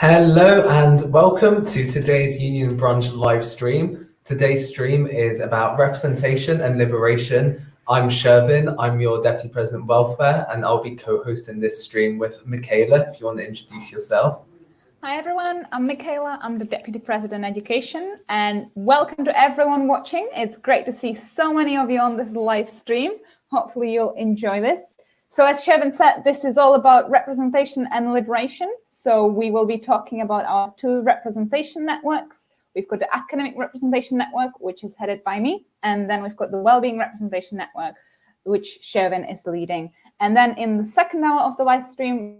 Hello and welcome to today's Union Brunch live stream. Today's stream is about representation and liberation. I'm Shervin, I'm your Deputy President Welfare, and I'll be co-hosting this stream with Michaela, if you want to introduce yourself. Hi everyone, I'm Michaela, I'm the Deputy President Education, and welcome to everyone watching. It's great to see so many of you on this live stream. Hopefully you'll enjoy this. So as Shervin said, this is all about representation and liberation. So we will be talking about our two representation networks. We've got the Academic Representation Network, which is headed by me, and then we've got the Wellbeing Representation Network, which Shervin is leading. And then in the second hour of the live stream,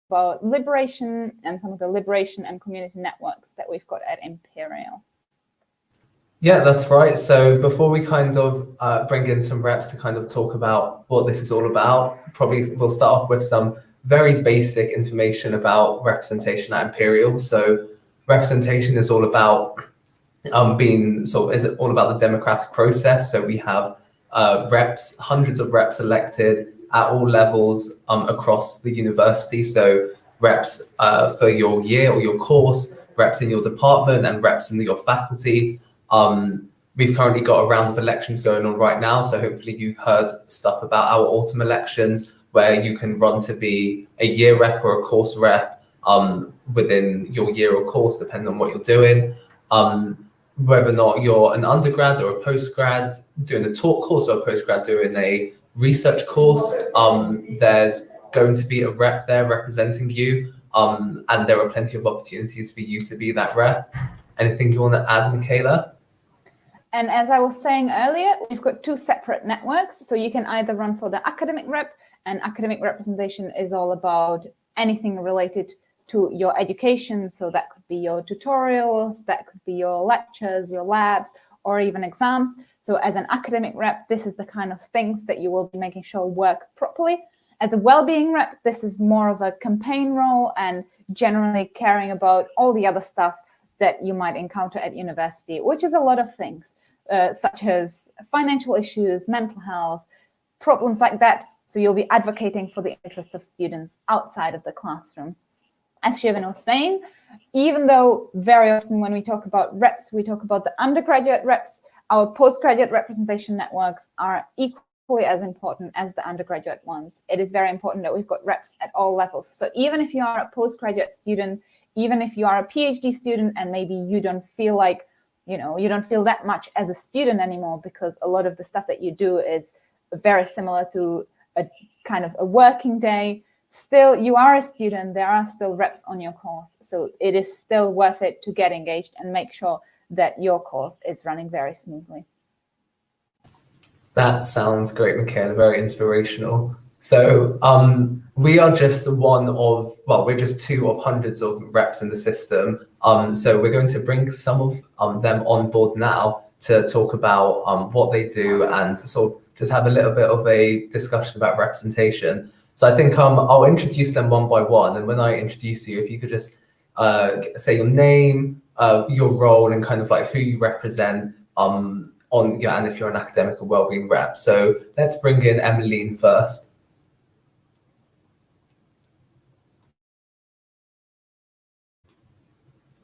about liberation and some of the liberation and community networks that we've got at Imperial. Yeah, that's right. So before we kind of bring in some reps to kind of talk about what this is all about, probably we'll start off with some very basic information about representation at Imperial. So representation is all about is all about the democratic process. So we have reps, hundreds of reps elected at all levels across the university. So reps for your year or your course, reps in your department, and reps in your faculty. We've currently got a round of elections going on right now, so hopefully you've heard stuff about our autumn elections where you can run to be a year rep or a course rep within your year or course, depending on what you're doing. Whether or not you're an undergrad or a postgrad doing a talk course or a postgrad doing a research course, there's going to be a rep there representing you, and there are plenty of opportunities for you to be that rep. Anything you want to add, Michaela? And as I was saying earlier, we've got two separate networks. So you can either run for the academic rep, and academic representation is all about anything related to your education. So that could be your tutorials, that could be your lectures, your labs, or even exams. So as an academic rep, this is the kind of things that you will be making sure work properly. As a well-being rep, this is more of a campaign role and generally caring about all the other stuff that you might encounter at university, which is a lot of things, such as financial issues, mental health, problems like that. So you'll be advocating for the interests of students outside of the classroom. As Shervin was saying, even though very often when we talk about reps, we talk about the undergraduate reps, our postgraduate representation networks are equally as important as the undergraduate ones. It is very important that we've got reps at all levels. So even if you are a postgraduate student, even if you are a PhD student and maybe you don't feel like, you don't feel that much as a student anymore because a lot of the stuff that you do is very similar to a kind of a working day, still you are a student, there are still reps on your course. So it is still worth it to get engaged and make sure that your course is running very smoothly. That sounds great, Michaela, very inspirational. So we are just we're just two of hundreds of reps in the system. So we're going to bring some of them on board now to talk about what they do and sort of just have a little bit of a discussion about representation. So I think I'll introduce them one by one. And when I introduce you, if you could just say your name, your role, and kind of like who you represent and if you're an academic or wellbeing rep. So let's bring in Emmeline first.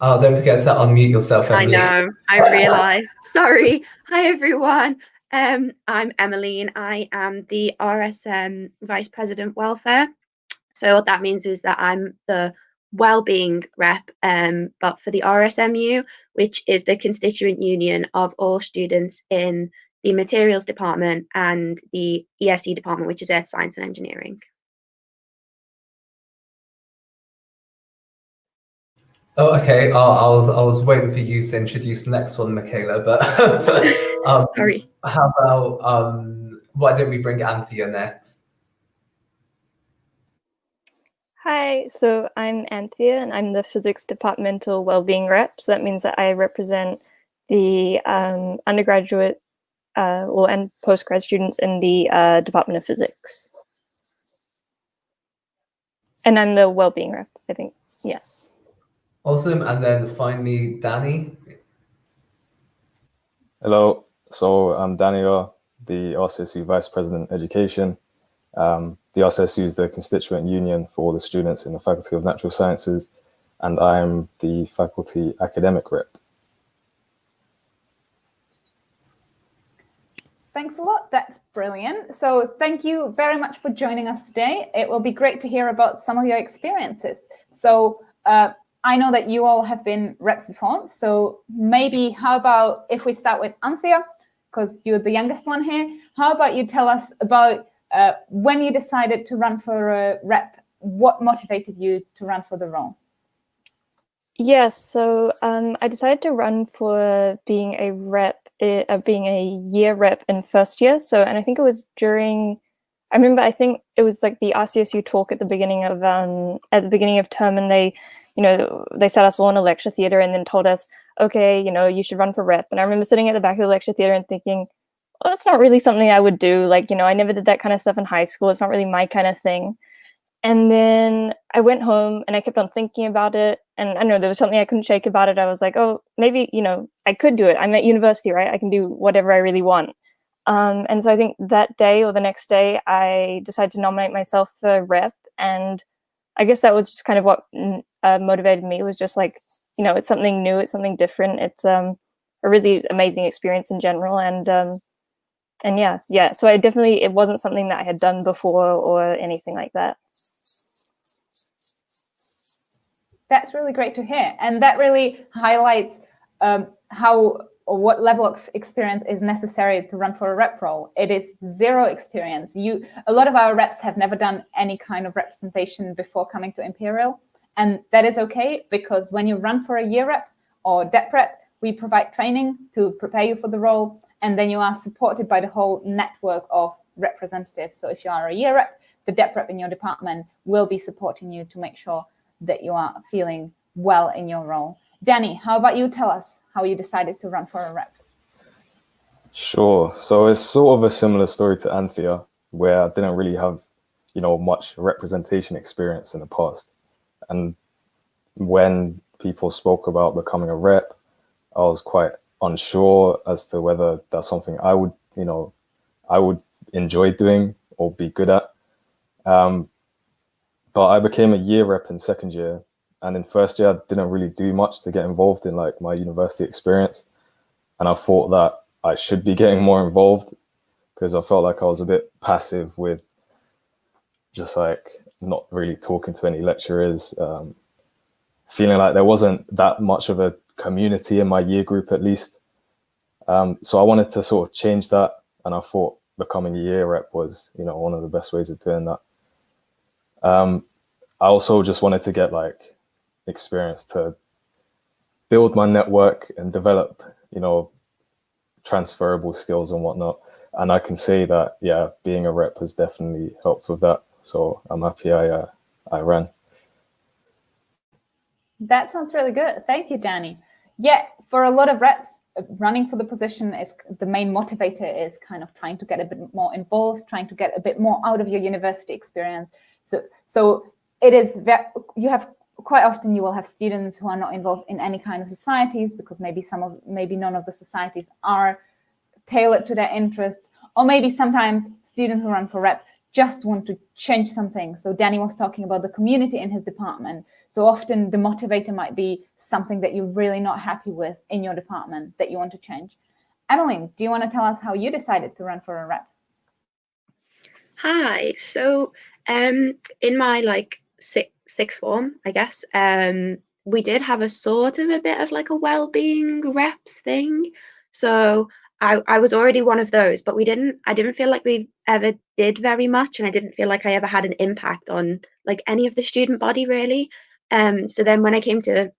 Oh, don't forget to unmute yourself, Emmeline. I know, I realised. Sorry. Hi, everyone. I'm Emmeline. I am the RSM Vice President Welfare. So what that means is that I'm the wellbeing rep, but for the RSMU, which is the constituent union of all students in the materials department and the ESE department, which is Earth Science and Engineering. Oh, okay. I was waiting for you to introduce the next one, Michaela. But Sorry. How about why don't we bring Anthea next? Hi, so I'm Anthea, and I'm the physics departmental wellbeing rep. So that means that I represent the undergraduate and postgrad students in the Department of Physics. And I'm the wellbeing rep, I think. Yeah. Awesome. And then finally, Danny. Hello. So I'm Daniel, the RCSU Vice President Education. The RCSU is the constituent union for all the students in the Faculty of Natural Sciences. and I'm the faculty academic rep. Thanks a lot. That's brilliant. So thank you very much for joining us today. It will be great to hear about some of your experiences. So I know that you all have been reps before. So maybe how about if we start with Anthea, because you're the youngest one here. How about you tell us about when you decided to run for a rep, what motivated you to run for the role? Yes, so I decided to run for being a rep, being a year rep in first year. So, and I think it was during, I think it was like the RCSU talk at the beginning of term, and they, they sat us all in a lecture theater and then told us, okay, you should run for rep. And I remember sitting at the back of the lecture theater and thinking, well, that's not really something I would do. Like, I never did that kind of stuff in high school. It's not really my kind of thing. And then I went home and I kept on thinking about it. And I don't know, there was something I couldn't shake about it. I was like, oh, maybe, I could do it. I'm at university, right? I can do whatever I really want. And so I think that day or the next day, I decided to nominate myself for rep. And I guess that was just kind of what motivated me. It was just like, it's something new. It's something different. It's a really amazing experience in general. And yeah. So it wasn't something that I had done before or anything like that. That's really great to hear. And that really highlights how or what level of experience is necessary to run for a rep role. It is zero experience. A lot of our reps have never done any kind of representation before coming to Imperial. And that is okay, because when you run for a year rep or DEP rep, we provide training to prepare you for the role. And then you are supported by the whole network of representatives. So if you are a year rep, the DEP rep in your department will be supporting you to make sure that you are feeling well in your role. Danny, how about you tell us how you decided to run for a rep? Sure. So it's sort of a similar story to Anthea, where I didn't really have, much representation experience in the past. And when people spoke about becoming a rep, I was quite unsure as to whether that's something I would enjoy doing or be good at. But I became a year rep in second year, and in first year I didn't really do much to get involved in like my university experience. And I thought that I should be getting more involved, because I felt like I was a bit passive with just like not really talking to any lecturers, feeling like there wasn't that much of a community in my year group at least. So I wanted to sort of change that, and I thought becoming a year rep was, one of the best ways of doing that. I also just wanted to get like experience to build my network and develop, transferable skills and whatnot. And I can say that, yeah, being a rep has definitely helped with that. So I'm happy I ran. That sounds really good. Thank you, Danny. Yeah, for a lot of reps, running for the position is the main motivator, is kind of trying to get a bit more involved, trying to get a bit more out of your university experience. So it is you have quite often you will have students who are not involved in any kind of societies, because maybe none of the societies are tailored to their interests, or maybe sometimes students who run for rep just want to change something. So Danny was talking about the community in his department. So often the motivator might be something that you're really not happy with in your department that you want to change. Emmeline, do you want to tell us how you decided to run for a rep? Hi. So in my sixth form, I guess, we did have a sort of a bit of like a well-being reps thing. So I was already one of those, but I didn't feel like we ever did very much, and I didn't feel like I ever had an impact on like any of the student body really. So then when I came to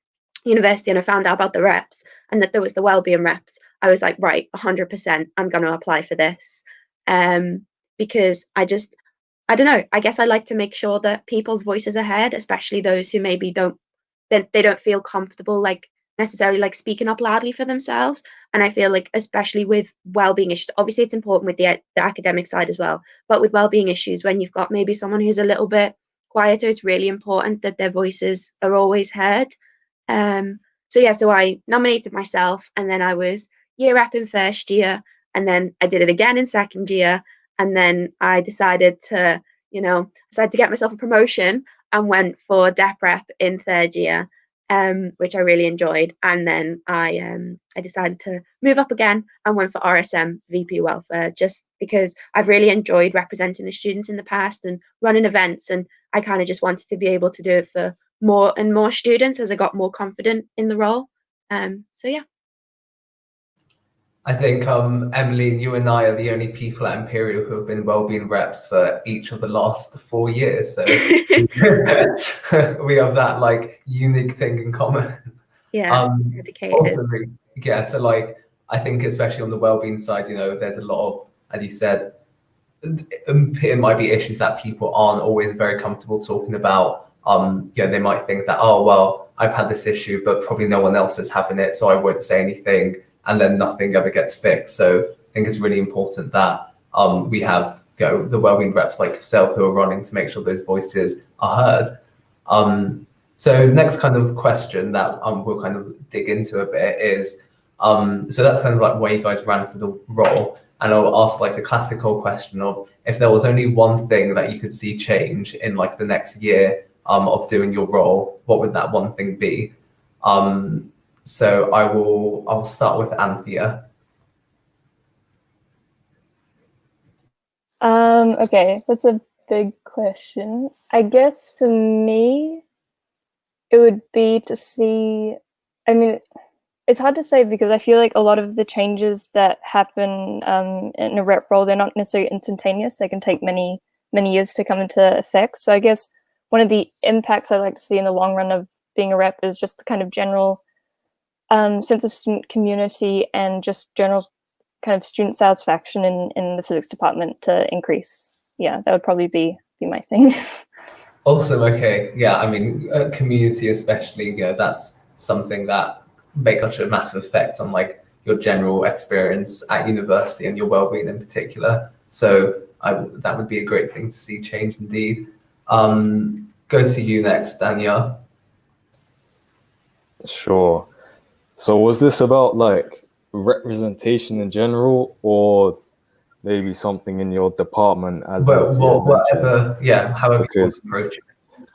university and I found out about the reps and that there was the well-being reps, I was like, right, 100%, I'm going to apply for this. Because I don't know, I guess I like to make sure that people's voices are heard, especially those who maybe they don't feel comfortable like necessarily like speaking up loudly for themselves. And I feel like, especially with well-being issues, obviously it's important with the academic side as well, but with well-being issues, when you've got maybe someone who's a little bit quieter, it's really important that their voices are always heard. So I nominated myself, and then I was year rep in first year, and then I did it again in second year, and then I decided to get myself a promotion and went for DEP rep in third year. which I really enjoyed. And then I decided to move up again and went for RSM VP Welfare, just because I've really enjoyed representing the students in the past and running events, and I kind of just wanted to be able to do it for more and more students as I got more confident in the role. So yeah. I think Emily, you and I are the only people at Imperial who have been wellbeing reps for each of the last 4 years. So we have that like unique thing in common. Yeah, dedicated. Ultimately, yeah. So like, I think especially on the wellbeing side, you know, there's a lot of, as you said, it might be issues that people aren't always very comfortable talking about. You know, they might think that, oh well, I've had this issue, but probably no one else is having it, so I won't say anything, and then nothing ever gets fixed. So I think it's really important that we have the wellbeing reps like yourself who are running to make sure those voices are heard. So next kind of question that we'll kind of dig into a bit is, so that's kind of like why you guys ran for the role. And I'll ask like the classical question of, if there was only one thing that you could see change in like the next year of doing your role, what would that one thing be? So I'll start with Anthea. Okay, that's a big question. I guess for me, it would be to see, I mean, it's hard to say because I feel like a lot of the changes that happen in a rep role, they're not necessarily instantaneous. They can take many years to come into effect. So I guess one of the impacts I'd like to see in the long run of being a rep is just the kind of general sense of student community and just general kind of student satisfaction in the physics department to increase. Yeah, that would probably be my thing. Awesome. Okay. Yeah. I mean, community especially, you know, that's something that make such a massive effect on like your general experience at university and your well-being in particular. So that would be a great thing to see change indeed. Go to you next, Danielle. Sure. So was this about like representation in general, or maybe something in your department as whatever, yeah, however you want because to approach it.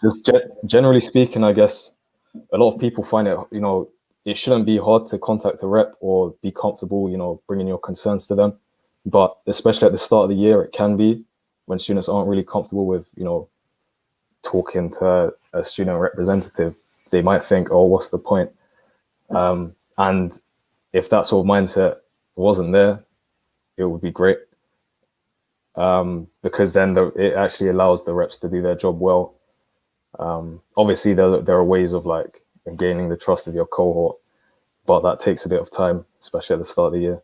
just generally speaking, I guess a lot of people find it, you know, it shouldn't be hard to contact a rep or be comfortable, you know, bringing your concerns to them. But especially at the start of the year, it can be when students aren't really comfortable with, you know, talking to a student representative. They might think, oh, what's the point? And if that sort of mindset wasn't there, it would be great. Because then it actually allows the reps to do their job well. Obviously, there are ways of like gaining the trust of your cohort, but that takes a bit of time, especially at the start of the year.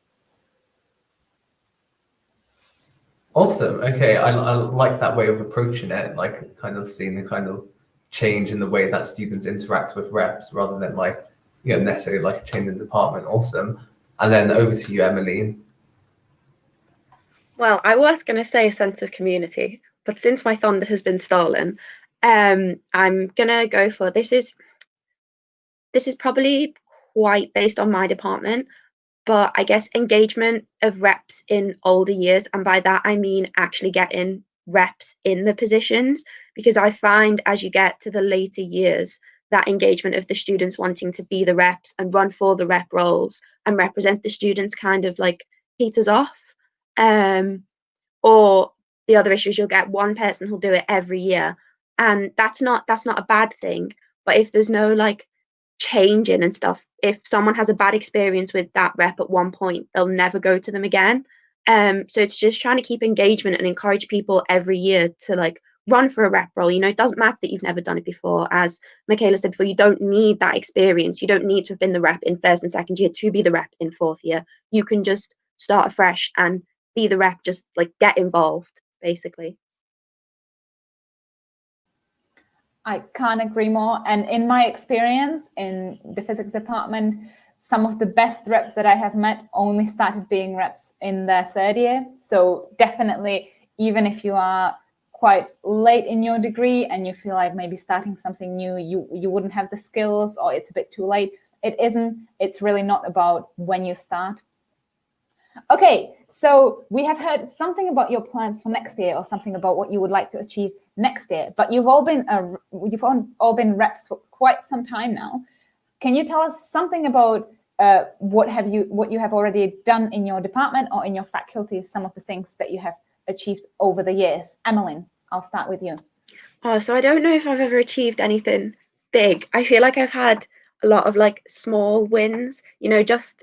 Awesome. Okay, I like that way of approaching it, like kind of seeing the kind of change in the way that students interact with reps rather than like, you know, necessarily like a change in department. Awesome. And then over to you, Emmeline. Well, I was going to say a sense of community, but since my thunder has been stolen, I'm going to go for this is probably quite based on my department, but I guess engagement of reps in older years, and by that I mean actually getting reps in the positions, because I find as you get to the later years, that engagement of the students wanting to be the reps and run for the rep roles and represent the students kind of like peters off. Or the other issue is you'll get one person who'll do it every year, and that's not a bad thing. But if there's no like changing and stuff, if someone has a bad experience with that rep at one point, they'll never go to them again. So it's just trying to keep engagement and encourage people every year to like run for a rep role. You know, it doesn't matter that you've never done it before. As Michaela said before, you don't need that experience. You don't need to have been the rep in first and second year to be the rep in fourth year. You can just start afresh and be the rep, just like get involved, basically. I can't agree more. And in my experience in the physics department, some of the best reps that I have met only started being reps in their third year. So definitely, even if you are quite late in your degree and you feel like maybe starting something new, you wouldn't have the skills or it's a bit too late. It isn't. It's really not about when you start. Okay, so we have heard something about your plans for next year or something about what you would like to achieve next year, but you've all been reps for quite some time now. can you tell us something about what you have already done in your department or in your faculty, some of the things that you have achieved over the years? Emmeline, I'll start with you. Oh, so I don't know if I've ever achieved anything big. I feel like I've had a lot of like small wins, you know, just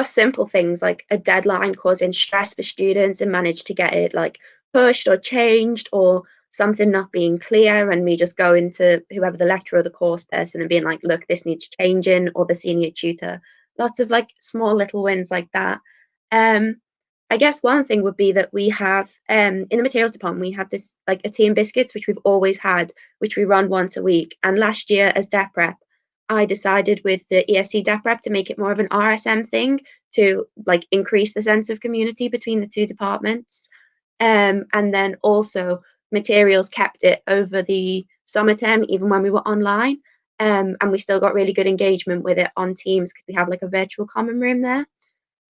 simple things like a deadline causing stress for students and managed to get it like pushed or changed, or something not being clear and me just going to whoever the lecturer or the course person and being like, look, this needs changing, or the senior tutor. Lots of like small little wins like that. I guess one thing would be that we have in the materials department, we have this like a tea and biscuits, which we've always had, which we run once a week. And last year as DEP rep, I decided with the ESC DEP rep to make it more of an RSM thing to like increase the sense of community between the two departments. And then also materials kept it over the summer term, even when we were online. And we still got really good engagement with it on Teams because we have like a virtual common room there.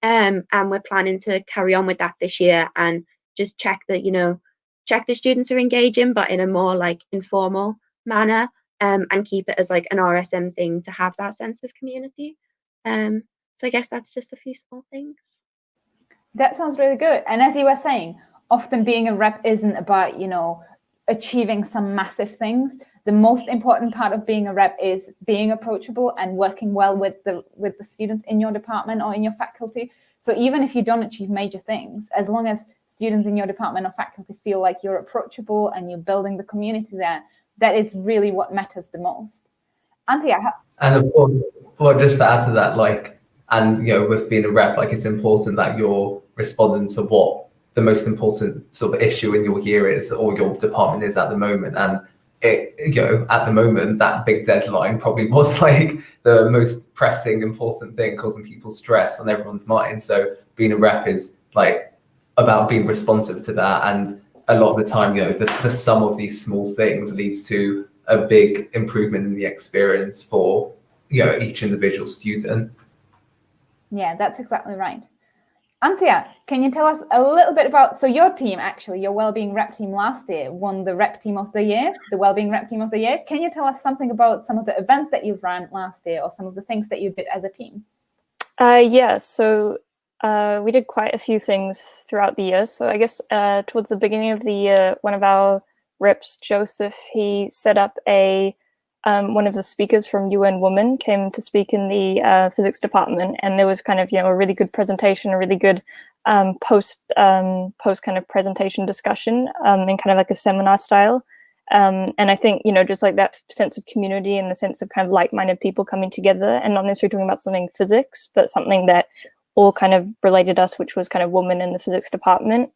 And we're planning to carry on with that this year and just check that, you know, check the students are engaging, but in a more like informal manner, and keep it as like an RSM thing to have that sense of community. So I guess that's just a few small things. That sounds really good. And as you were saying, often being a rep isn't about, you know, achieving some massive things. The most important part of being a rep is being approachable and working well with the students in your department or in your faculty. So even if you don't achieve major things, as long as students in your department or faculty feel like you're approachable and you're building the community there, that is really what matters the most. Anthea, and of course, well, just to add to that, like, and you know, with being a rep, like it's important that you're responding to what the most important sort of issue in your year is or your department is at the moment. And it, you know, at the moment, that big deadline probably was like the most pressing, important thing causing people stress on everyone's mind. So being a rep is like about being responsive to that. And a lot of the time, you know, the sum of these small things leads to a big improvement in the experience for, you know, each individual student. Yeah, that's exactly right. Anthea, can you tell us a little bit about, so your team, actually, your Wellbeing Rep team last year won the Rep Team of the Year, the Wellbeing Rep Team of the Year. Can you tell us something about some of the events that you've run last year or some of the things that you did as a team? Yeah, so we did quite a few things throughout the year. So I guess towards the beginning of the year, one of our reps, Joseph, he set up one of the speakers from UN Women came to speak in the physics department, and there was kind of, you know, a really good presentation, a really good post kind of presentation discussion in kind of like a seminar style. And I think, you know, just like that sense of community and the sense of kind of like-minded people coming together and not necessarily talking about something physics, but something that all kind of related us, which was kind of women in the physics department,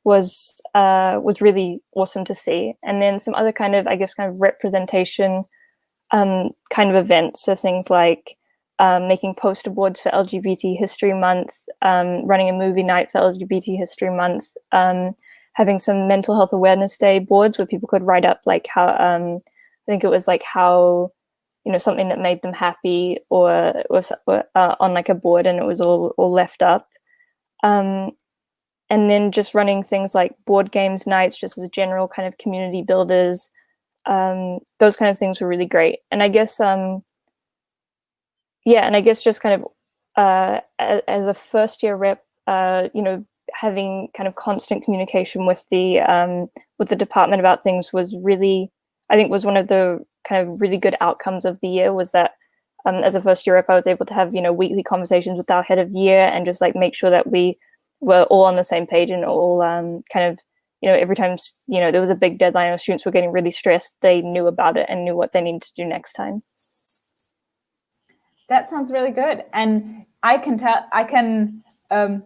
was really awesome to see. And then some other kind of, I guess, kind of representation kind of events. So things like making poster boards for LGBT History Month, running a movie night for LGBT History Month, having some mental health awareness day boards where people could write up like how, I think it was like how, you know, something that made them happy or it was on like a board, and it was all left up. And then just running things like board games nights, just as a general kind of community builders. Those kind of things were really great. And I guess, yeah, and I guess just kind of as a first year rep, you know, having kind of constant communication with the department about things was really, I think, was one of the kind of really good outcomes of the year. Was that as a first year rep, I was able to have, you know, weekly conversations with our head of year and just like make sure that we were all on the same page and all kind of, you know, every time, you know, there was a big deadline or students were getting really stressed, they knew about it and knew what they needed to do next time. That sounds really good. And I can tell, I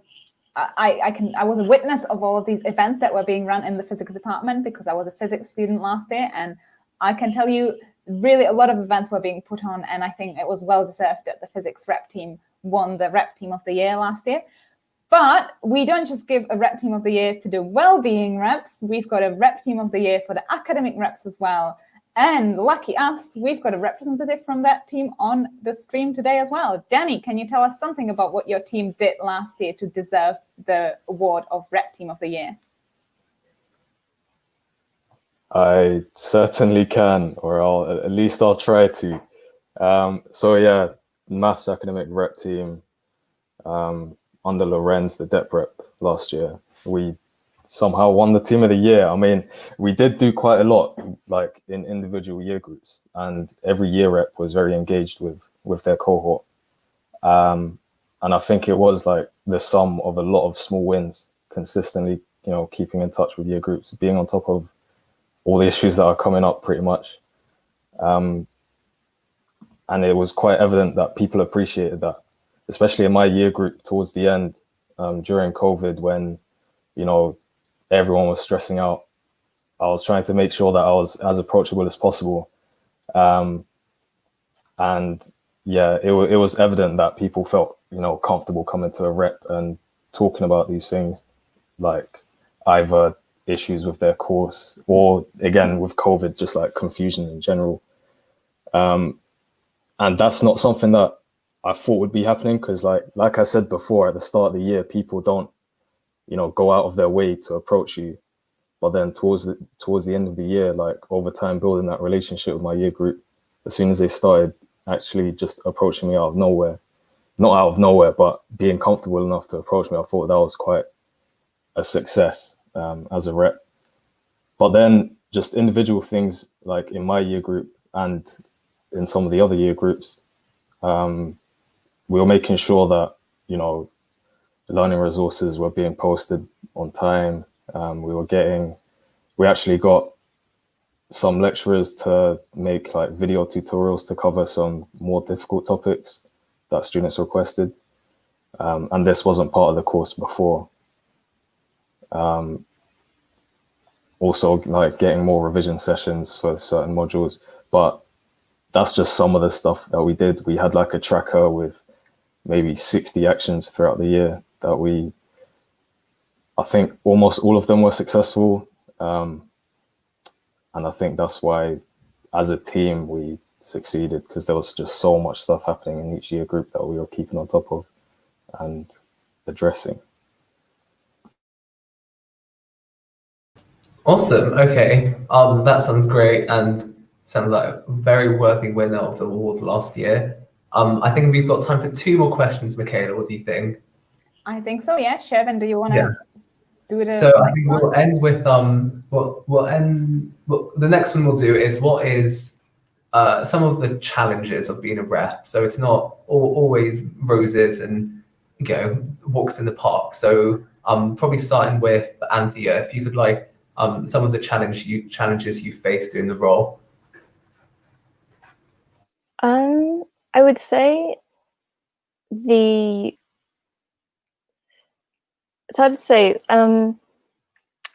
was a witness of all of these events that were being run in the physics department because I was a physics student last year, and I can tell you really a lot of events were being put on, and I think it was well deserved that the physics rep team won the Rep Team of the Year last year. But we don't just give a Rep Team of the Year to the well-being reps. We've got a Rep Team of the Year for the academic reps as well. And lucky us, we've got a representative from that team on the stream today as well. Danny, can you tell us something about what your team did last year to deserve the award of Rep Team of the Year? I certainly can, or at least I'll try to. So yeah, maths academic rep team under Lorenz, the dep rep last year. We somehow won the team of the year. I mean, we did do quite a lot, like in individual year groups, and every year rep was very engaged with their cohort. And I think it was like the sum of a lot of small wins, consistently, keeping in touch with year groups, being on top of all the issues that are coming up pretty much. And it was quite evident that people appreciated that, especially in my year group towards the end, during COVID, when, everyone was stressing out. I was trying to make sure that I was as approachable as possible. And yeah, it was evident that people felt, comfortable coming to a rep and talking about these things, like either issues with their course or, again, with COVID, just like confusion in general. And that's not something that I thought would be happening, because like I said before, at the start of the year, people don't, go out of their way to approach you. But then towards the end of the year, like over time, building that relationship with my year group, as soon as they started actually just approaching me out of nowhere, not out of nowhere, but being comfortable enough to approach me, I thought that was quite a success as a rep. But then just individual things like in my year group and in some of the other year groups, we were making sure that, learning resources were being posted on time. We actually got some lecturers to make like video tutorials to cover some more difficult topics that students requested. And this wasn't part of the course before. Also like getting more revision sessions for certain modules, but that's just some of the stuff that we did. We had like a tracker with maybe 60 actions throughout the year that I think almost all of them were successful. And I think that's why as a team we succeeded, because there was just so much stuff happening in each year group that we were keeping on top of and addressing. Awesome. Okay. That sounds great and sounds like a very worthy winner of the award last year. I think we've got time for 2 more questions, Michaela. What do you think? I think so. Yeah. Shevin, do you want to do the So I next think one? we'll end with the next one we'll do is what is some of the challenges of being a rep. So it's not always roses and walks in the park. So probably starting with Anthea, if you could some of the challenges you faced doing the role. I would say it's hard to say. I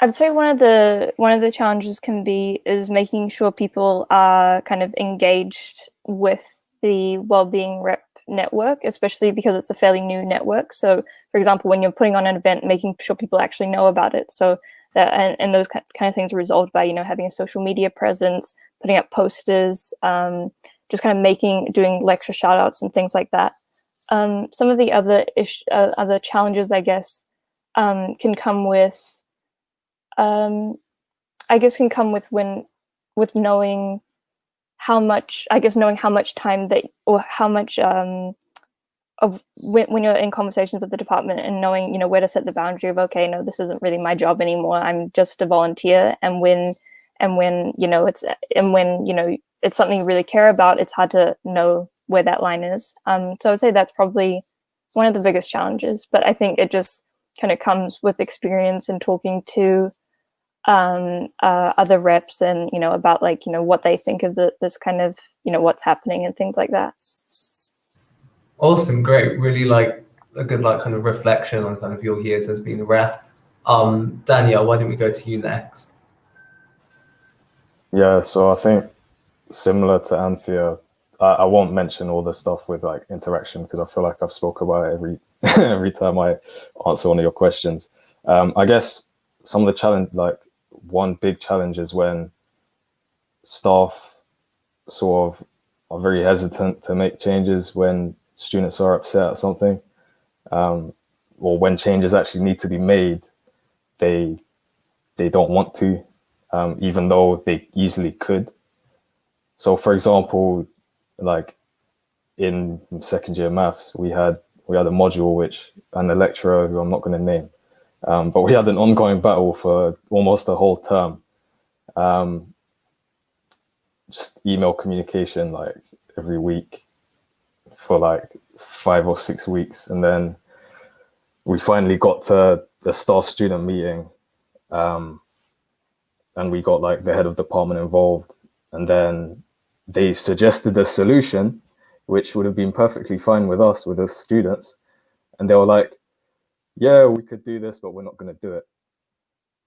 would say one of the challenges is making sure people are kind of engaged with the wellbeing rep network, especially because it's a fairly new network. So, for example, when you're putting on an event, making sure people actually know about it. So that and those kind of things are resolved by having a social media presence, putting up posters, just kind of doing lecture shout outs and things like that. Some of the other challenges, I guess, can come with knowing how much time of when you're in conversations with the department and knowing where to set the boundary of, okay, no, this isn't really my job anymore, I'm just a volunteer, and when it's something you really care about, it's hard to know where that line is. So I would say that's probably one of the biggest challenges, but I think it just kind of comes with experience and talking to other reps and about what they think of this kind of what's happening and things like that. Awesome, great. Really a good kind of reflection on kind of your years as being a rep. Danielle, why don't we go to you next? Yeah, so I think similar to Anthea, I won't mention all the stuff with interaction because I feel like I've spoke about it every time I answer one of your questions. I guess some of the challenge, one big challenge is when staff sort of are very hesitant to make changes when students are upset at something, or when changes actually need to be made, they don't want to, even though they easily could. So for example, in second year maths, we had a module and a lecturer who I'm not going to name, but we had an ongoing battle for almost a whole term. Just email communication like every week for like 5 or 6 weeks, and then we finally got to a staff student meeting, and we got like the head of department involved, and then they suggested a solution which would have been perfectly fine with us, with us students, and they were like, yeah, we could do this, but we're not going to do it.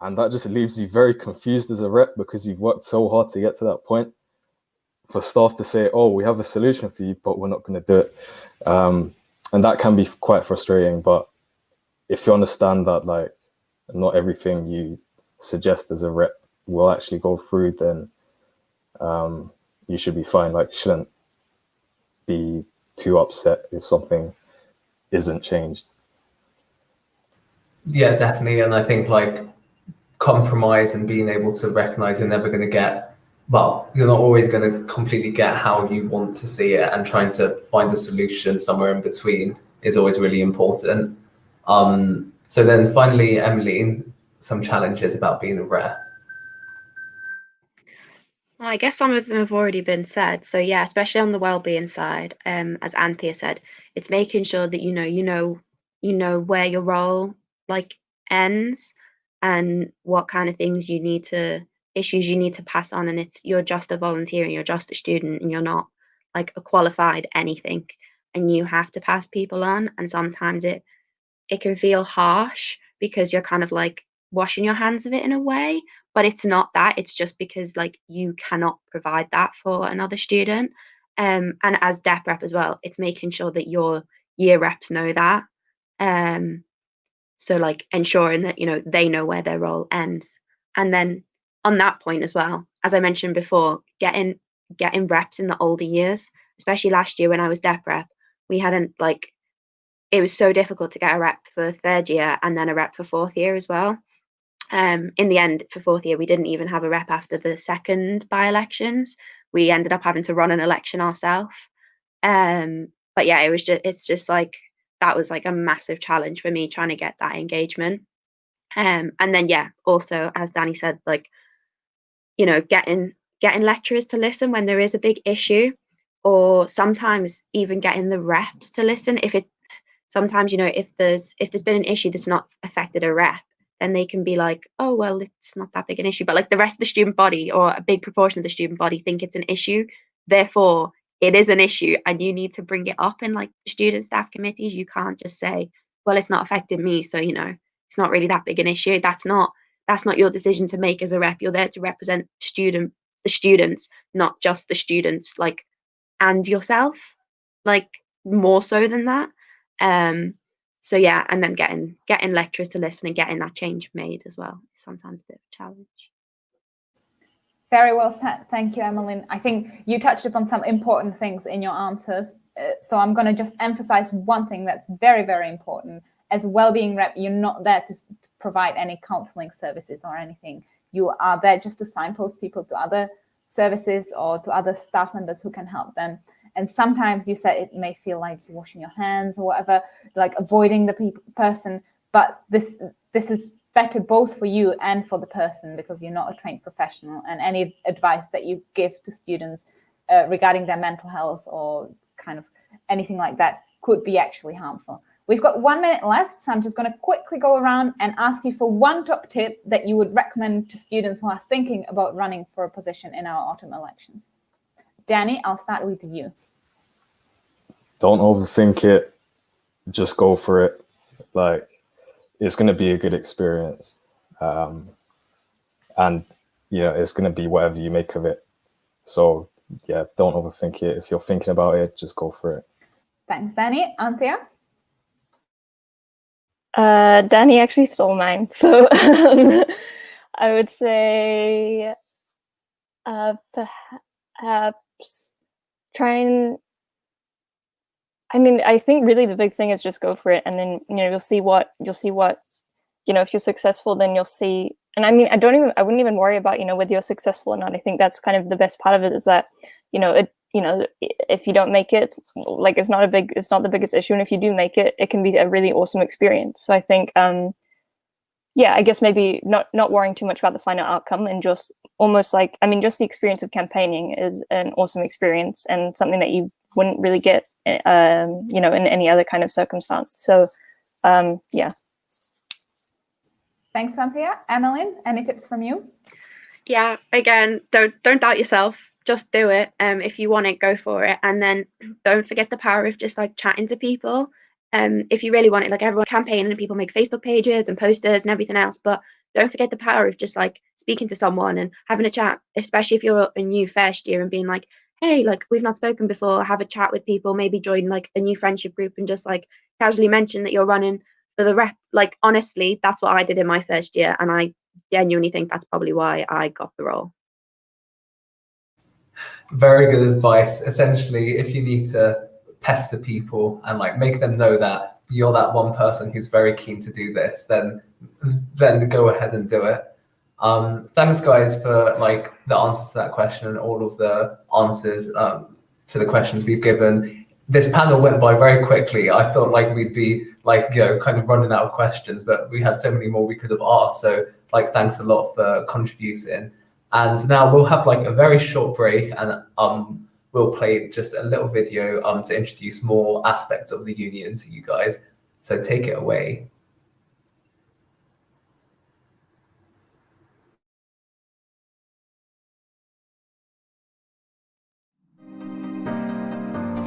And that just leaves you very confused as a rep, because you've worked so hard to get to that point, for staff to say, oh, we have a solution for you, but we're not going to do it. And that can be quite frustrating. But if you understand that, like, not everything you suggest as a rep will actually go through, then you should be fine. Like, you shouldn't be too upset if something isn't changed. Yeah, definitely. And I think like compromise and being able to recognize you're never going to get, well, you're not always going to completely get how you want to see it, and trying to find a solution somewhere in between is always really important. So then finally, Emmeline, some challenges about being a rep. Well, I guess some of them have already been said. So yeah, especially on the well-being side, as Anthea said, it's making sure that you know where your role like ends, and what kind of things issues you need to pass on, and you're just a volunteer, and you're just a student, and you're not like a qualified anything, and you have to pass people on, and sometimes it can feel harsh because you're kind of like washing your hands of it in a way, but it's not that. It's just because like you cannot provide that for another student. And as DEP rep as well, it's making sure that your year reps know that. So like ensuring that, they know where their role ends. And then on that point as well, as I mentioned before, getting reps in the older years, especially last year when I was DEP rep, we hadn't like, it was so difficult to get a rep for third year and then a rep for fourth year as well. In the end, for fourth year, we didn't even have a rep after the second by-elections. We ended up having to run an election ourselves. But yeah, it's just like, that was like a massive challenge for me trying to get that engagement. And then, yeah, also, as Danny said, like, getting lecturers to listen when there is a big issue, or sometimes even getting the reps to listen sometimes, if there's been an issue that's not affected a rep, then they can be like, oh, well, it's not that big an issue. But like the rest of the student body, or a big proportion of the student body, think it's an issue. Therefore, it is an issue, and you need to bring it up in like student staff committees. You can't just say, well, it's not affecting me, so, it's not really that big an issue. That's not your decision to make as a rep. You're there to represent the students, not just the students, like, and yourself, like, more so than that. So yeah, and then getting lecturers to listen and getting that change made as well is sometimes a bit of a challenge. Very well said. Thank you, Emmeline. I think you touched upon some important things in your answers. So I'm going to just emphasize one thing that's very, very important. As a wellbeing rep, you're not there to provide any counseling services or anything. You are there just to signpost people to other services or to other staff members who can help them. And sometimes you said it may feel like you're washing your hands or whatever, like avoiding the person. But this is better both for you and for the person, because you're not a trained professional, and any advice that you give to students regarding their mental health or kind of anything like that could be actually harmful. We've got 1 minute left, so I'm just going to quickly go around and ask you for one top tip that you would recommend to students who are thinking about running for a position in our autumn elections. Danny, I'll start with you. Don't overthink it. Just go for it. Like, it's going to be a good experience. And, it's going to be whatever you make of it. So, yeah, don't overthink it. If you're thinking about it, just go for it. Thanks, Danny. Anthea? Danny actually stole mine. So I would say perhaps try and, I think really the big thing is just go for it, and then you'll see what if you're successful, then you'll see. And I wouldn't even worry about whether you're successful or not. I think that's kind of the best part of it, is that you know, if you don't make it, like it's not the biggest issue, and if you do make it, it can be a really awesome experience. So I think yeah, I guess maybe not worrying too much about the final outcome, and just almost like, I mean, just the experience of campaigning is an awesome experience and something that you wouldn't really get, you know, in any other kind of circumstance. So, yeah. Thanks, Anthea. Emmeline, any tips from you? Yeah, again, don't doubt yourself. Just do it. If you want it, go for it. And then don't forget the power of just like chatting to people. If you really want it, like everyone campaigning and people make Facebook pages and posters and everything else, but don't forget the power of just like speaking to someone and having a chat, especially if you're a new first year, and being like, hey, like we've not spoken before, have a chat with people, maybe join like a new friendship group and just like casually mention that you're running for the rep. Like honestly, that's what I did in my first year, and I genuinely think that's probably why I got the role. Very good advice. Essentially, if you need to pester people and like make them know that you're that one person who's very keen to do this, then go ahead and do it. Thanks guys for like the answers to that question and all of the answers to the questions we've given. This panel went by very quickly. I thought like we'd be like, you know, kind of running out of questions, but we had so many more we could have asked. So like, thanks a lot for contributing. And now we'll have like a very short break, and we'll play just a little video to introduce more aspects of the union to you guys. So take it away.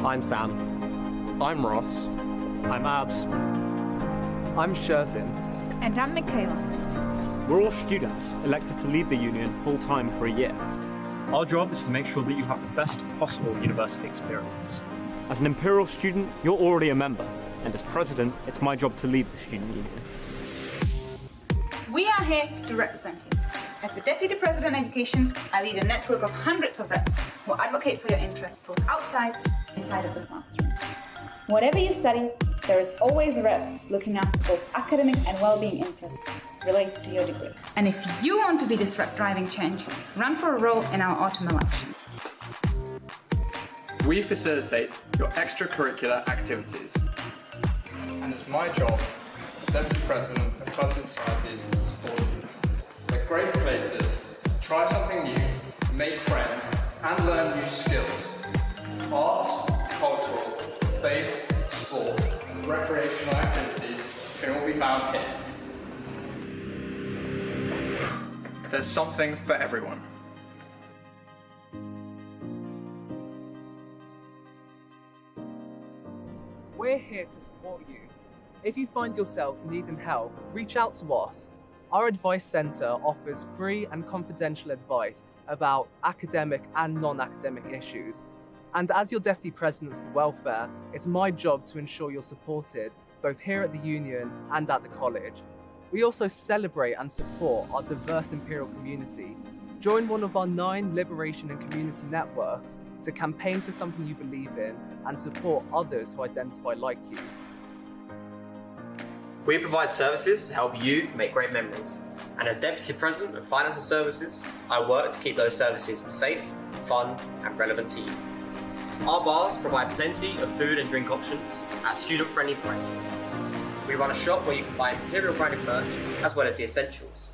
I'm Sam. I'm Ross. I'm Abs. I'm Shervin. And I'm Michaela. We're all students elected to lead the union full-time for a year. Our job is to make sure that you have the best possible university experience. As an Imperial student, you're already a member, and as president, it's my job to lead the student union. We are here to represent you. As the Deputy President Education, I lead a network of hundreds of reps who advocate for your interests both outside and inside of the classroom. Whatever you study, there is always a rep looking after both academic and well-being interests related to your degree. And if you want to be this rep driving change, run for a role in our autumn election. We facilitate your extracurricular activities. And it's my job as Deputy President of Clubs and Societies to support these. They're great places to try something new, make friends, and learn new skills. Arts, cultural, faith, sport, and recreational activities can all be found here. There's something for everyone. We're here to support you. If you find yourself needing help, reach out to us. Our Advice Centre offers free and confidential advice about academic and non-academic issues. And as your Deputy President for Welfare, it's my job to ensure you're supported both here at the Union and at the college. We also celebrate and support our diverse Imperial community. Join one of our 9 liberation and community networks to campaign for something you believe in and support others who identify like you. We provide services to help you make great memories. And as Deputy President of Finance and Services, I work to keep those services safe, fun, and relevant to you. Our bars provide plenty of food and drink options at student-friendly prices. We run a shop where you can buy Imperial branded merch as well as the essentials.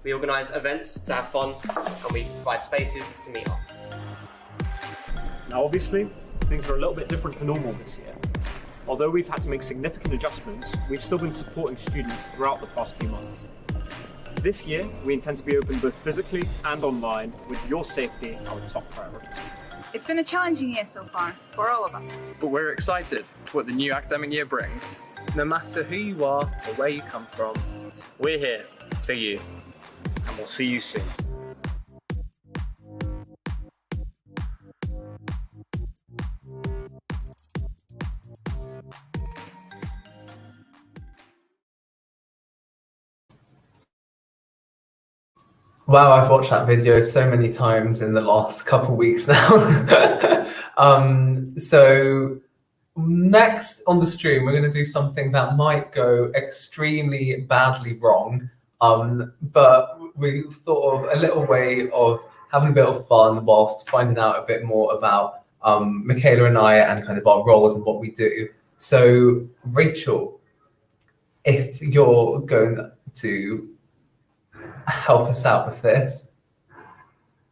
We organise events to have fun, and we provide spaces to meet up. Now obviously, things are a little bit different to normal this year. Although we've had to make significant adjustments, we've still been supporting students throughout the past few months. This year, we intend to be open both physically and online, with your safety our top priority. It's been a challenging year so far for all of us. But we're excited for what the new academic year brings. No matter who you are or where you come from, We're here for you, and we'll see you soon. wow, I've watched that video so many times in the last couple of weeks now. So next on the stream, we're going to do something that might go extremely badly wrong, but we thought of a little way of having a bit of fun whilst finding out a bit more about Michaela and I and kind of our roles and what we do. So Rachel, if you're going to help us out with this.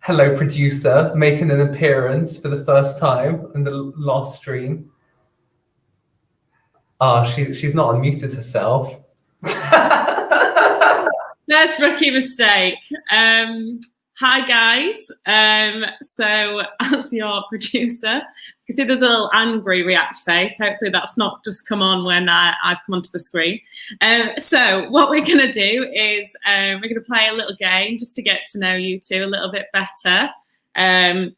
Hello, producer, making an appearance for the first time in the last stream. She's not unmuted herself. That's rookie mistake. Hi guys. So as your producer, you can see there's a little angry react face. Hopefully that's not just come on when I've come onto the screen. So what we're going to do is we're going to play a little game just to get to know you two a little bit better, and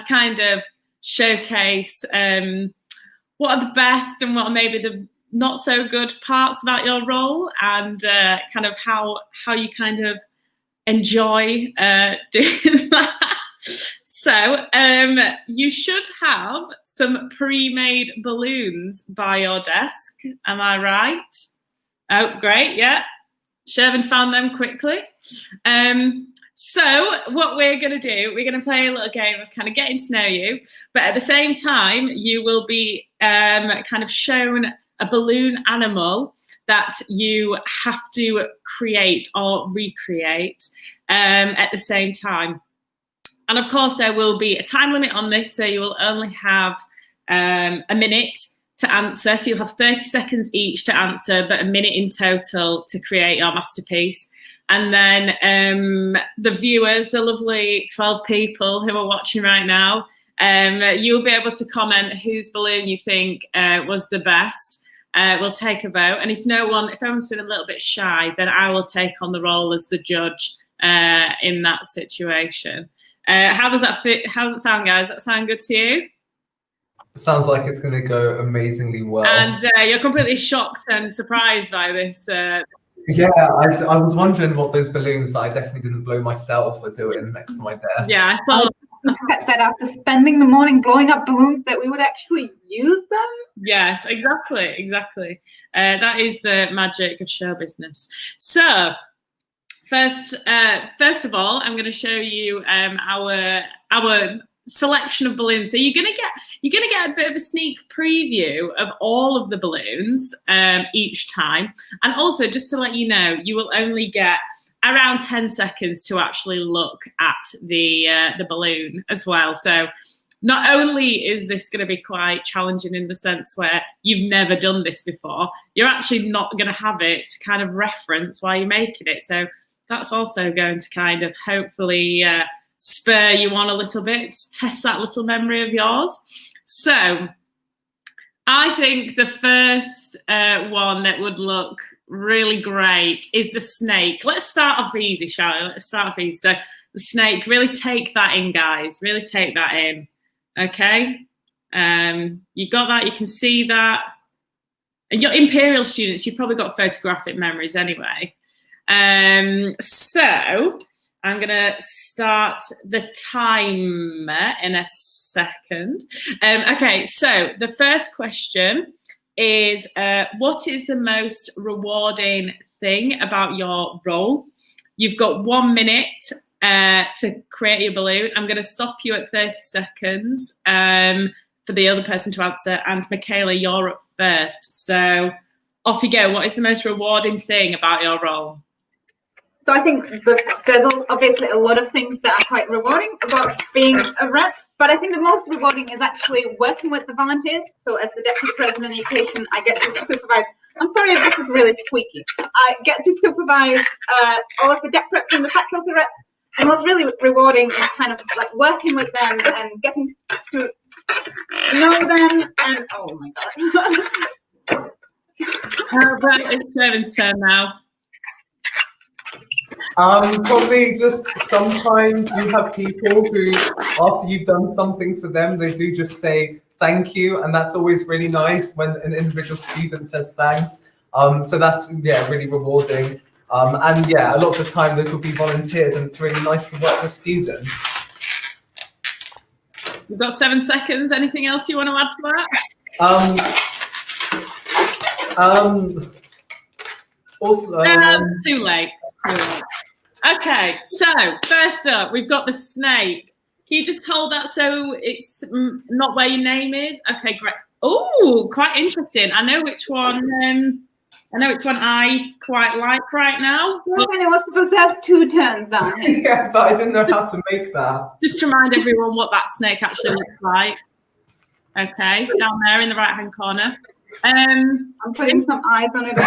kind of showcase what are the best and what are maybe the not so good parts about your role, and kind of how you kind of enjoy doing that. So you should have some pre-made balloons by your desk. Am I right? Oh, great. Yeah. Shervin found them quickly. So what we're going to do, we're going to play a little game of kind of getting to know you, but at the same time, you will be kind of shown a balloon animal that you have to create or recreate at the same time. And of course, there will be a time limit on this, so you will only have a minute to answer. So you'll have 30 seconds each to answer, but a minute in total to create your masterpiece. And then the viewers, the lovely 12 people who are watching right now, you'll be able to comment whose balloon you think was the best. We'll take a vote, and if everyone's feeling a little bit shy, then I will take on the role as the judge in that situation. How does that fit? How does it sound, guys? Does that sound good to you? It sounds like it's going to go amazingly well. And you're completely shocked and surprised by this. Yeah, I was wondering what those balloons that I definitely didn't blow myself were doing next to my desk. Yeah, I thought. Expect that after spending the morning blowing up balloons that we would actually use them? Yes, exactly. That is the magic of show business. So, first of all, I'm going to show you our selection of balloons. So you're gonna get a bit of a sneak preview of all of the balloons each time, and also just to let you know, you will only get around 10 seconds to actually look at the balloon as well. So not only is this going to be quite challenging in the sense where you've never done this before, you're actually not going to have it to kind of reference while you're making it. So that's also going to kind of hopefully spur you on a little bit, test that little memory of yours. So I think the first one that would look really great is the snake. Let's start off easy, shall we? Let's start off easy. So the snake, really take that in, guys. Really take that in. Okay. You got that? You can see that. And you're Imperial students, you've probably got photographic memories anyway. So I'm going to start the timer in a second. Okay, so the first question is, what is the most rewarding thing about your role? You've got 1 minute to create your balloon. I'm going to stop you at 30 seconds for the other person to answer. And Michaela, you're up first. So off you go. What is the most rewarding thing about your role? So I think there's obviously a lot of things that are quite rewarding about being a rep, but I think the most rewarding is actually working with the volunteers. So as the Deputy President of Education, I get to supervise. I'm sorry if this is really squeaky. I get to supervise all of the DEP reps and the faculty reps. And what's really rewarding is kind of like working with them and getting to know them. And oh my God. How about it's Shervin's turn now? Probably just sometimes you have people who, after you've done something for them, they do just say thank you, and that's always really nice when an individual student says thanks. So that's really rewarding. And yeah, a lot of the time those will be volunteers, and it's really nice to work with students. We've got 7 seconds. Anything else you want to add to that? Also, too late. Okay, so first up, we've got the snake. Can you just hold that so it's not where your name is? Okay, great. Oh, quite interesting. I know which one. I quite like right now. It was supposed to have 2 turns down here. Yeah, but I didn't know how to make that. Just to remind everyone what that snake actually looks like. Okay, down there in the right-hand corner. I'm putting some eyes on it.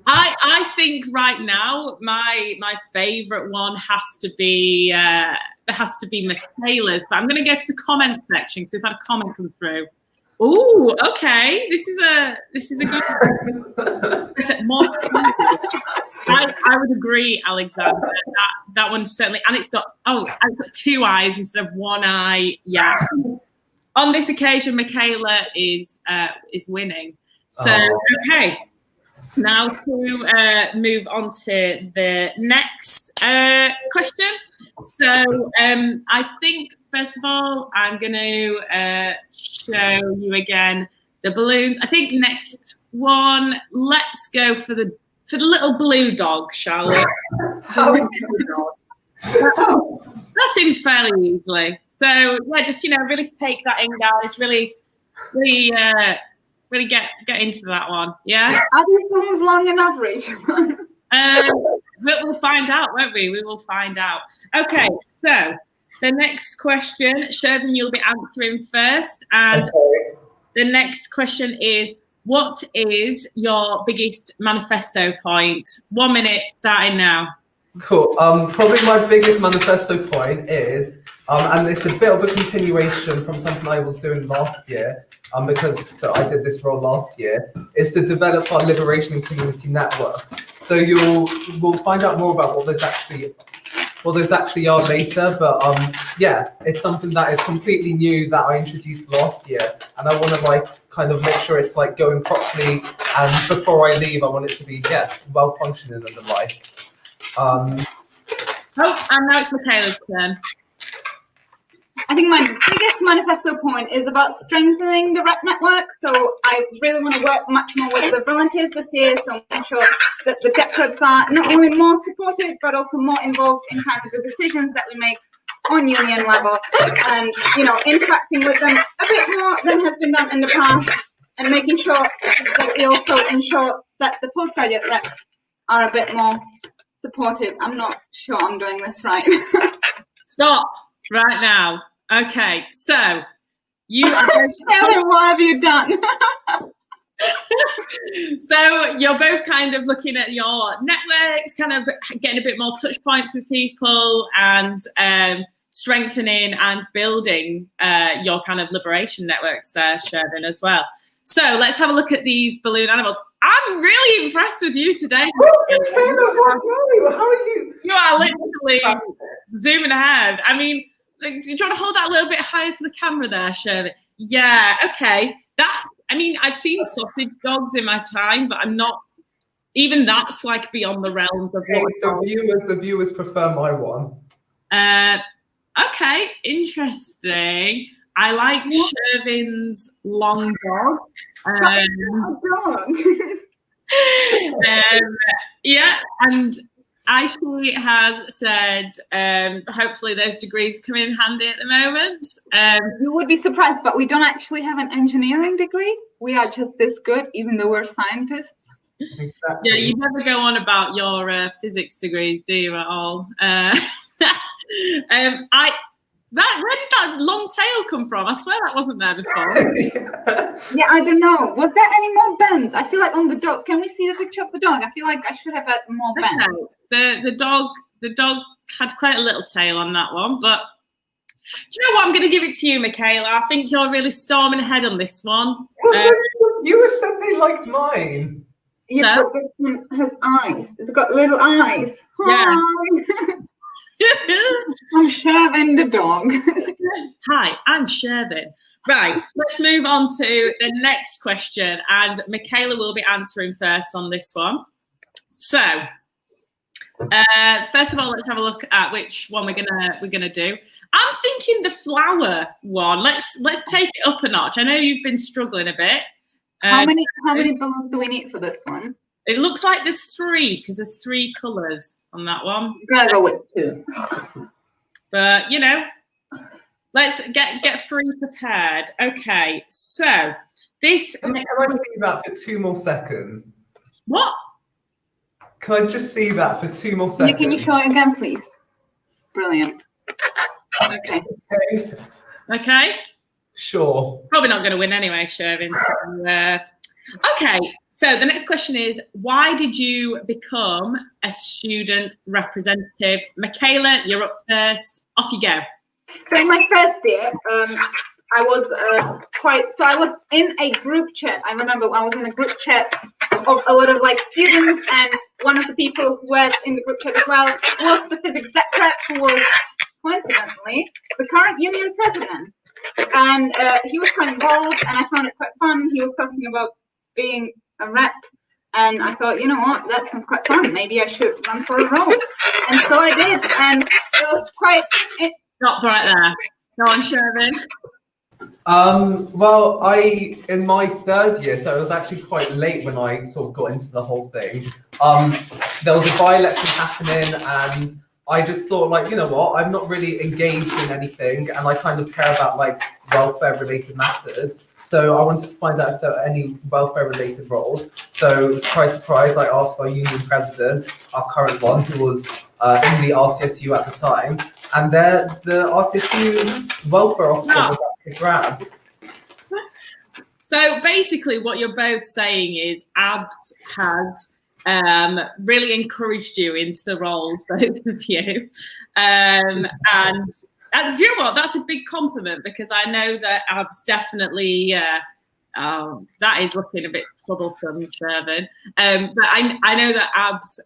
I think right now my favourite one has to be Michaela's, but I'm going to go to the comment section because we've had a comment come through. Oh, okay. This is a good more. I would agree, Alexander. That one's certainly, and it's got 2 eyes instead of 1 eye. Yeah. On this occasion, Michaela is winning. So okay. Now to move on to the next question. So I think, first of all, I'm going to show you again the balloons. I think next one, let's go for the little blue dog, shall we? That seems fairly easily. So yeah, just really take that in, guys. Really get into that one. Yeah. Are these balloons long enough, Rachel? We'll find out, won't we? We will find out. Okay, so the next question, Shervin, you'll be answering first. And the next question is, what is your biggest manifesto point? 1 minute, starting now. Cool. Probably my biggest manifesto point is, and it's a bit of a continuation from something I was doing last year, so I did this role last year, is to develop our liberation and community networks. So we'll find out more about what those actually are later, but yeah, it's something that is completely new that I introduced last year, and I want to kind of make sure it's going properly, and before I leave, I want it to be well functioning and the like. And now it's Michaela's turn. I think my biggest manifesto point is about strengthening the rep network. So I really want to work much more with the volunteers this year. So I'm sure that the DEP reps are not only more supportive, but also more involved in kind of the decisions that we make on union level, and interacting with them a bit more than has been done in the past, and making sure that we also ensure that the postgraduate reps are a bit more supportive. I'm not sure I'm doing this right. Stop right now. Okay, so you are what have you done? So you're both kind of looking at your networks, kind of getting a bit more touch points with people, and strengthening and building your kind of liberation networks there, Shervin, as well. So let's have a look at these balloon animals. I'm really impressed with you today. How are you? You are literally zooming ahead. I mean, do you want to hold that a little bit higher for the camera there, Shervin? Yeah, okay. I've seen sausage dogs in my time, but I'm not, even that's beyond the realms of what the viewers prefer my one. Okay, interesting. I like Shervin's long dog. Yeah, and Ashley has said hopefully those degrees come in handy at the moment. You would be surprised, but we don't actually have an engineering degree. We are just this good, even though we're scientists. Exactly. Yeah, you never go on about your physics degrees, do you, at all? Where did that long tail come from? I swear that wasn't there before. Yeah, I don't know. Was there any more bends? I feel like on the dog. Can we see the picture of the dog? I feel like I should have had more bends. The dog had quite a little tail on that one, but do you know what? I'm going to give it to you, Michaela. I think you're really storming ahead on this one. You said they liked mine. Yeah, but this one has eyes. It's got little eyes. Yeah. Hi. I'm Shervin the dog. Hi, I'm Shervin. Right, let's move on to the next question, and Michaela will be answering first on this one. So, first of all, let's have a look at which one we're gonna do. I'm thinking the flower one. Let's take it up a notch. I know you've been struggling a bit. How many balloons do we need for this one? It looks like there's 3 because there's 3 colours on that one. I'm gonna go with 2. But, you know, let's get free prepared. Okay, so this... Can I see that for 2 more seconds? What? Can I just see that for 2 more seconds? Can you show it again, please? Brilliant. Okay. Okay. Sure. Probably not going to win anyway, Shervin. So, okay. So the next question is, why did you become a student representative? Michaela, you're up first. Off you go. So in my first year, I was I was in a group chat. I remember I was in a group chat of a lot of like students, and one of the people who were in the group chat as well was the physics rep, who was coincidentally the current union president. And he was quite involved, and I found it quite fun. He was talking about being a rep, and I thought, you know what, that sounds quite fun. Maybe I should run for a role. And so I did, and it was quite... Stop right there. Go on, Shervin. Well, in my 3rd year, so it was actually quite late when I sort of got into the whole thing. There was a by-election happening, and I just thought, like, you know what, I'm not really engaged in anything, and I kind of care about like welfare-related matters. So I wanted to find out if there were any welfare-related roles. So surprise, surprise, I asked our union president, our current one, who was in the RCSU at the time, and the RCSU welfare officer was up for grabs. So basically what you're both saying is ABS has really encouraged you into the roles, both of you. And do you know what? That's a big compliment, because I know that ABS definitely, that is looking a bit troublesome, Shervin. But I know that ABS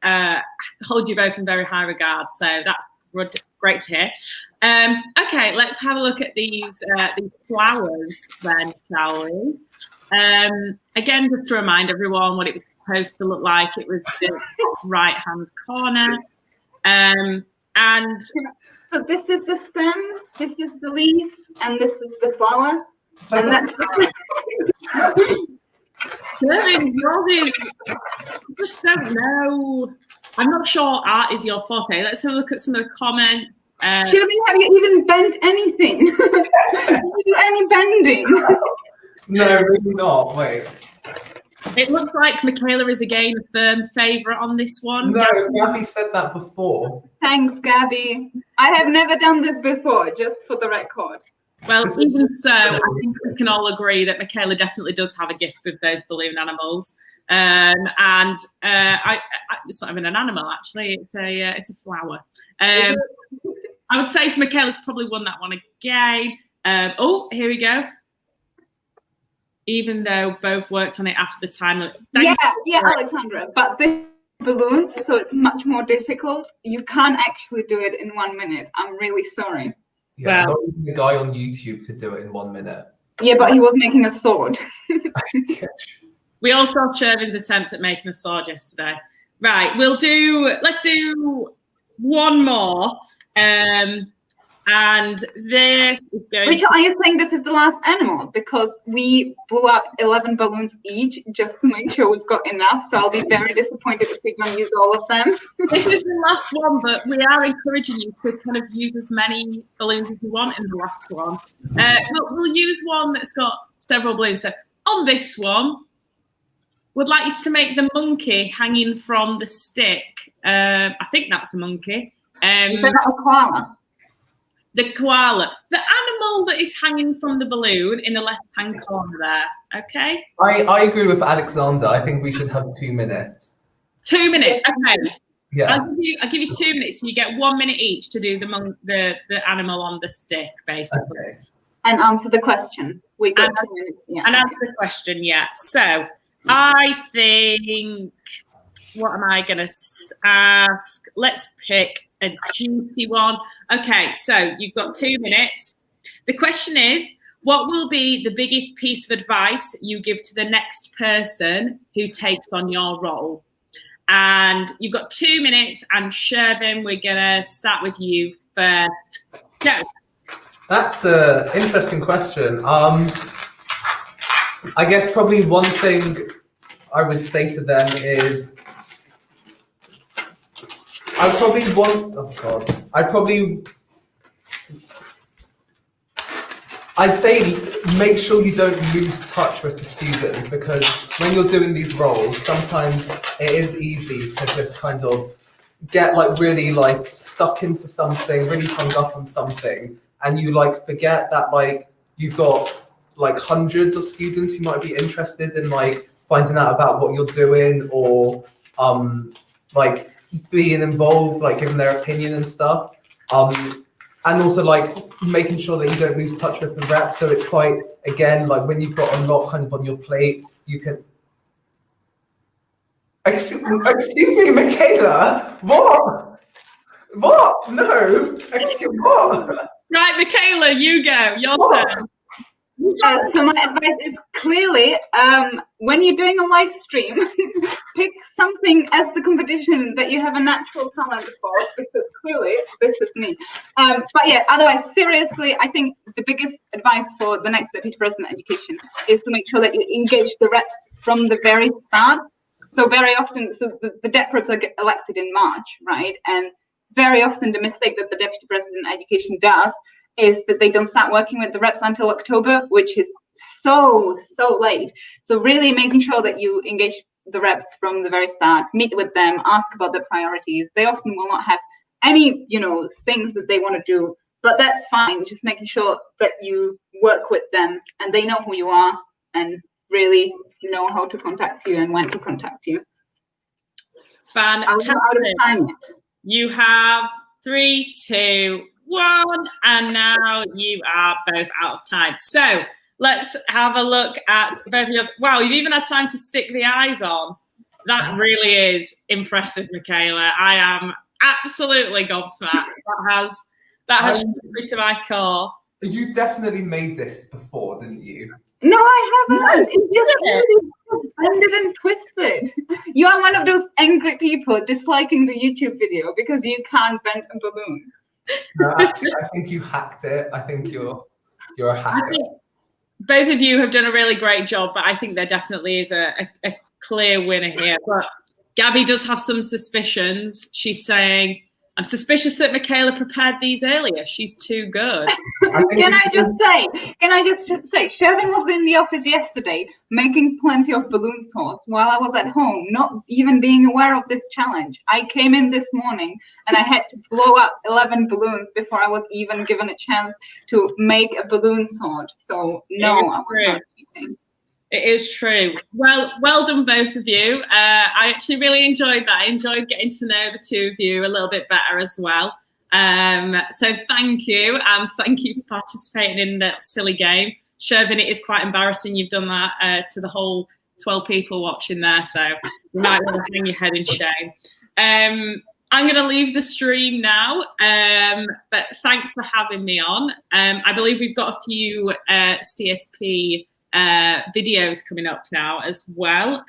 hold you both in very high regard, so that's great to hear. Okay, let's have a look at these flowers then, shall we? Again, just to remind everyone what it was supposed to look like, it was the right-hand corner. And so this is the stem, this is the leaves, and this is the flower. And that's yours is, I just don't know. I'm not sure art is your forte. Let's have a look at some of the comments. Shirley, have you even bent anything? Did you do any bending? No, really not. Wait. It looks like Michaela is again a firm favourite on this one. No, Gabby said that before. Thanks, Gabby. I have never done this before, just for the record. Well, even so, I think we can all agree that Michaela definitely does have a gift with those balloon animals. It's not even an animal, actually. It's a flower. I would say Michaela's probably won that one again. Oh, here we go. Even though both worked on it after the time. Yeah, Alexandra. But this balloons, so it's much more difficult. You can't actually do it in 1 minute. I'm really sorry. Yeah, not even the guy on YouTube could do it in 1 minute. Yeah, but he was making a sword. We all saw Shervin's attempt at making a sword yesterday. Right, let's do one more. And this is going Rachel, are you saying this is the last animal? Because we blew up 11 balloons each just to make sure we've got enough. So I'll be very disappointed if we don't use all of them. This is the last one, but we are encouraging you to kind of use as many balloons as you want in the last one. We'll use one that's got several balloons. So on this one, would like you to make the monkey hanging from the stick. I think that's a monkey. Is that a koala? The koala, the animal that is hanging from the balloon in the left-hand corner there. Okay. I agree with Alexander. I think we should have 2 minutes. 2 minutes. Okay. Yeah. I'll give you 2 minutes, so you get 1 minute each to do the animal on the stick, basically. Okay. And answer the question. We got 2 minutes. Yeah. And answer the question. Yeah. So I think. What am I going to ask? Let's pick a juicy one. Okay, so you've got 2 minutes. The question is, what will be the biggest piece of advice you give to the next person who takes on your role? And you've got 2 minutes, and Shervin, we're going to start with you first. Go. That's an interesting question. I guess probably one thing I would say to them is, I probably I'd say make sure you don't lose touch with the students, because when you're doing these roles, sometimes it is easy to just kind of get like really like stuck into something, really hung up on something, and you like forget that like you've got like hundreds of students who might be interested in like finding out about what you're doing, or like being involved, like giving their opinion and stuff. And also like making sure that you don't lose touch with the rep. So it's quite, again, like when you've got a lot kind of on your plate, you can. Excuse me, Michaela. What? What? No. Excuse what? Right, Michaela, you go. Your turn. So my advice is clearly, when you're doing a live stream, pick something as the competition that you have a natural talent for, because clearly this is me. But yeah, otherwise, seriously, I think the biggest advice for the next Deputy President Education is to make sure that you engage the reps from the very start. So very often, so the DEP reps are elected in March, right? And very often the mistake that the Deputy President Education does is that they don't start working with the reps until October, which is so late. So really making sure that you engage the reps from the very start, meet with them, ask about their priorities. They often will not have any, things that they want to do, but that's fine. Just making sure that you work with them and they know who you are and really know how to contact you and when to contact you. Fantastic. Out of time yet. You have 3, 2, 1, and now you are both out of time. So let's have a look at both of yours. Wow, you've even had time to stick the eyes on. That really is impressive, Michaela. I am absolutely gobsmacked. That has shook me to my core. You definitely made this before, didn't you? No, I haven't. It's just really bended and twisted. You are one of those angry people disliking the YouTube video because you can't bend a balloon. No, actually, I think you hacked it. I think you're a hacker. I think both of you have done a really great job, but I think there definitely is a clear winner here. But Gabby does have some suspicions. She's saying, I'm suspicious that Michaela prepared these earlier. She's too good. Can I just say, Shervin was in the office yesterday making plenty of balloon swords while I was at home, not even being aware of this challenge. I came in this morning and I had to blow up 11 balloons before I was even given a chance to make a balloon sword. So no, I was not cheating. It is true. Well done, both of you. I actually really enjoyed that. I enjoyed getting to know the two of you a little bit better as well. So thank you, and thank you for participating in that silly game. Shervin, it is quite embarrassing you've done that to the whole 12 people watching there, so you might want to hang your head in shame. I'm going to leave the stream now, but thanks for having me on. I believe we've got a few CSP videos coming up now as well,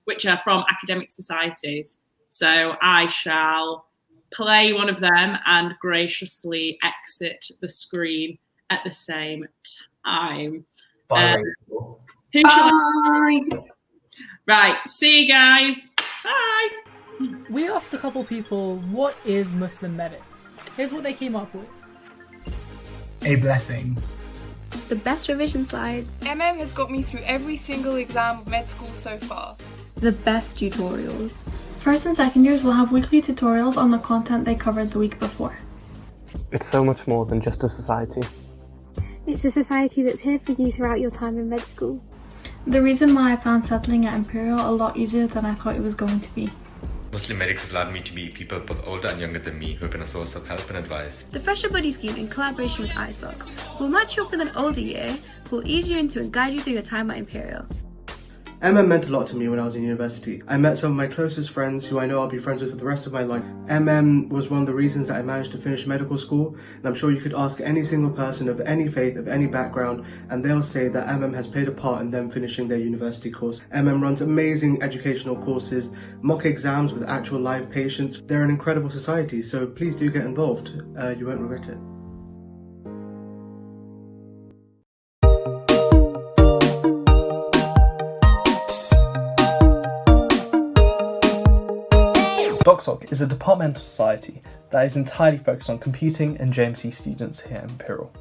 which are from academic societies. So I shall play one of them and graciously exit the screen at the same time. Bye. Who shall I... Right, see you guys. Bye. We asked a couple people, what is Muslim medics? Here's what they came up with. A blessing. The best revision slide. has got me through every single exam of med school so far. The best tutorials. First and second years will have weekly tutorials on the content they covered the week before. It's so much more than just a society. It's a society that's here for you throughout your time in med school. The reason why I found settling at Imperial a lot easier than I thought it was going to be. Muslim medics have allowed me to meet people both older and younger than me who have been a source of help and advice. The Fresher Buddy Scheme, in collaboration with ISOC, will match you up with an older year who will ease you into and guide you through your time at Imperial. meant a lot to me when I was in university. I met some of my closest friends who I know I'll be friends with for the rest of my life. was one of the reasons that I managed to finish medical school, and I'm sure you could ask any single person of any faith, of any background, and they'll say that has played a part in them finishing their university course. runs amazing educational courses, mock exams with actual live patients. They're an incredible society, so please do get involved. You won't regret it. DocSoc is a departmental society that is entirely focused on computing and JMC students here at Imperial.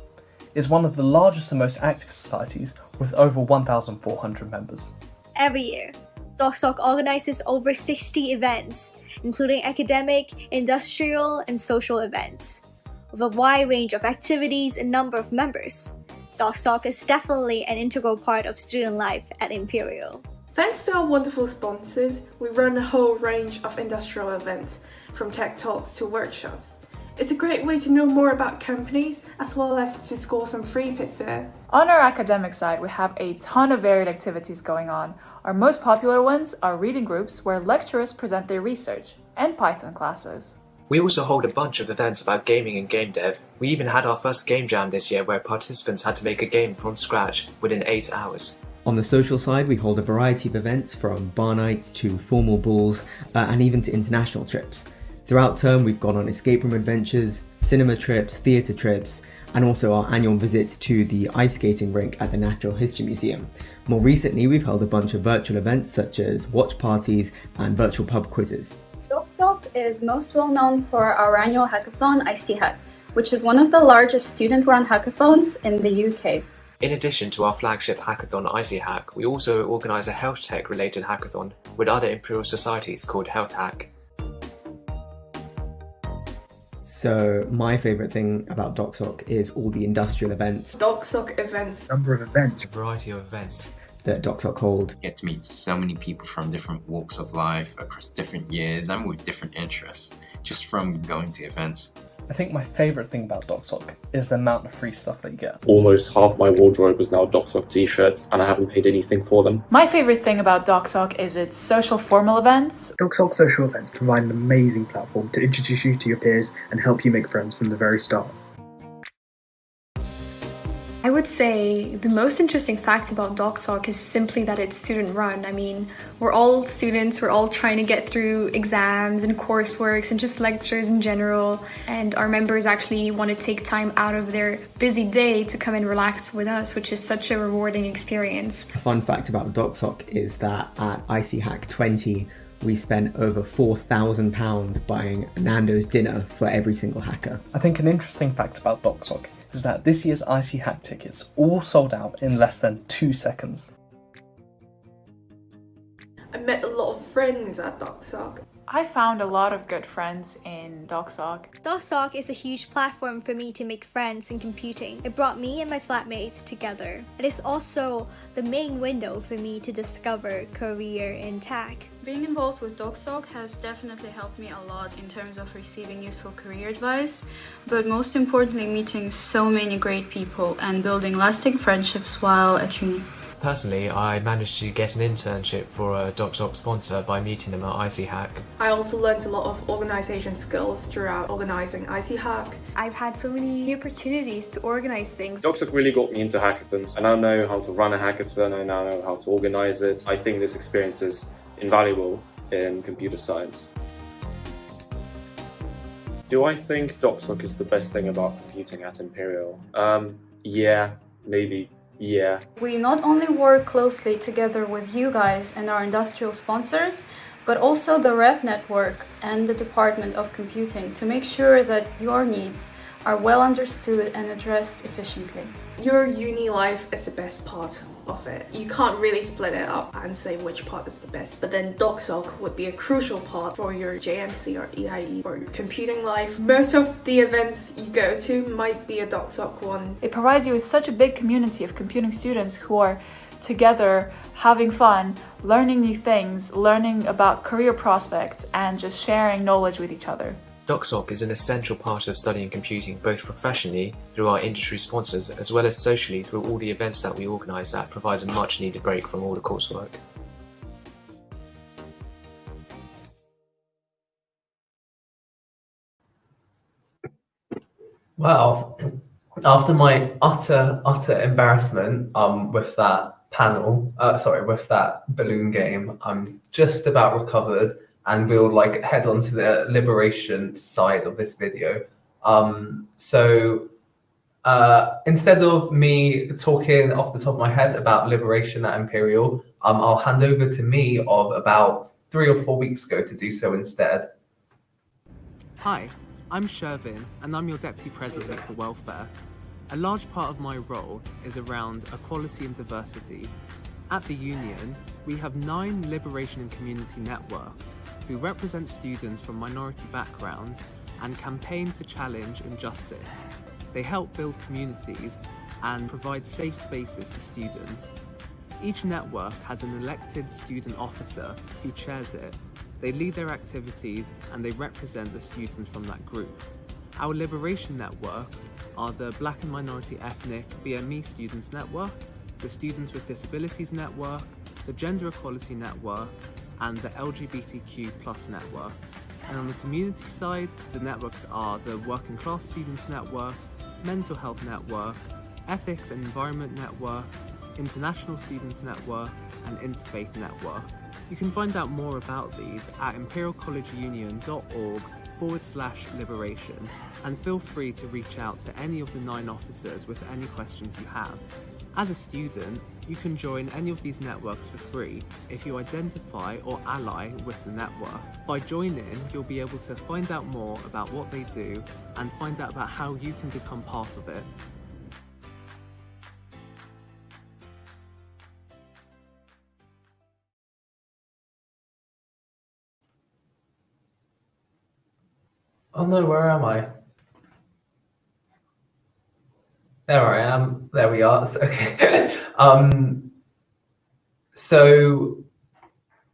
is one of the largest and most active societies with over 1,400 members. Every year, DocSoc organizes over 60 events, including academic, industrial, and social events. With a wide range of activities and number of members, DocSoc is definitely an integral part of student life at Imperial. Thanks to our wonderful sponsors, we run a whole range of industrial events, from tech talks to workshops. It's a great way to know more about companies, as well as to score some free pizza. On our academic side, we have a ton of varied activities going on. Our most popular ones are reading groups where lecturers present their research, and Python classes. We also hold a bunch of events about gaming and game dev. We even had our first game jam this year where participants had to make a game from scratch within 8 hours. On the social side, we hold a variety of events from bar nights to formal balls and even to international trips. Throughout term, we've gone on escape room adventures, cinema trips, theatre trips, and also our annual visits to the ice skating rink at the Natural History Museum. More recently, we've held a bunch of virtual events such as watch parties and virtual pub quizzes. DocSoc is most well known for our annual hackathon, IC Hack, which is one of the largest student-run hackathons in the UK. In addition to our flagship hackathon IC Hack, we also organise a health tech related hackathon with other Imperial societies called Health Hack. So my favourite thing about DocSoc is all the industrial events. DocSoc events. Number of events. A variety of events that DocSoc hold. Get to meet so many people from different walks of life, across different years and with different interests, just from going to events. I think my favourite thing about DocSoc is the amount of free stuff that you get. Almost half my wardrobe is now DocSoc t-shirts and I haven't paid anything for them. My favorite thing about DocSoc is its social formal events. DocSoc social events provide an amazing platform to introduce you to your peers and help you make friends from the very start. I would say the most interesting fact about DocSoc is simply that it's student run. I mean, we're all students, we're all trying to get through exams and courseworks and just lectures in general. And our members actually want to take time out of their busy day to come and relax with us, which is such a rewarding experience. A fun fact about DocSoc is that at IC Hack 20, we spent over £4,000 buying Nando's dinner for every single hacker. I think an interesting fact about DocSoc is that this year's IC Hack tickets all sold out in less than 2 seconds. I met a lot of friends at DocSoc. I found a lot of good friends in DocSoc. DocSoc is a huge platform for me to make friends in computing. It brought me and my flatmates together. It is also the main window for me to discover career in tech. Being involved with DocSoc has definitely helped me a lot in terms of receiving useful career advice, but most importantly meeting so many great people and building lasting friendships while at uni. Personally, I managed to get an internship for a DocSoc sponsor by meeting them at IC Hack. I also learned a lot of organisation skills throughout organising IC Hack. I've had so many opportunities to organise things. DocSoc really got me into hackathons. I now know how to run a hackathon, I now know how to organise it. I think this experience is invaluable in computer science. Do I think DocSoc is the best thing about computing at Imperial? Yeah, maybe. Yeah. We not only work closely together with you guys and our industrial sponsors, but also the rep network and the Department of Computing to make sure that your needs are well understood and addressed efficiently. Your uni life is the best part of it. You can't really split it up and say which part is the best, but then DocSoc would be a crucial part for your JMC or EIE or your computing life. Most of the events you go to might be a DocSoc one. It provides you with such a big community of computing students who are together having fun, learning new things, learning about career prospects, and just sharing knowledge with each other. DocSoc is an essential part of studying computing, both professionally through our industry sponsors as well as socially through all the events that we organise that provides a much needed break from all the coursework. Well, after my utter embarrassment with that panel, with that balloon game, I'm just about recovered. And we'll head on to the liberation side of this video. Instead of me talking off the top of my head about liberation at Imperial, I'll hand over to me of about 3 or 4 weeks ago to do so instead. Hi, I'm Shervin, and I'm your Deputy President for Welfare. A large part of my role is around equality and diversity. At the Union, we have 9 liberation and community networks who represent students from minority backgrounds and campaign to challenge injustice. They help build communities and provide safe spaces for students. Each network has an elected student officer who chairs it. They lead their activities and they represent the students from that group. Our liberation networks are the Black and Minority Ethnic BME Students Network, the Students with Disabilities Network, the Gender Equality Network, and the LGBTQ+ network. And on the community side, the networks are the Working Class Students Network, Mental Health Network, Ethics and Environment Network, International Students Network, and Interfaith Network. You can find out more about these at imperialcollegeunion.org/liberation, and feel free to reach out to any of the 9 officers with any questions you have. As a student, you can join any of these networks for free if you identify or ally with the network. By joining, you'll be able to find out more about what they do and find out about how you can become part of it. Oh no, where am I? There I am. There we are. So, okay. So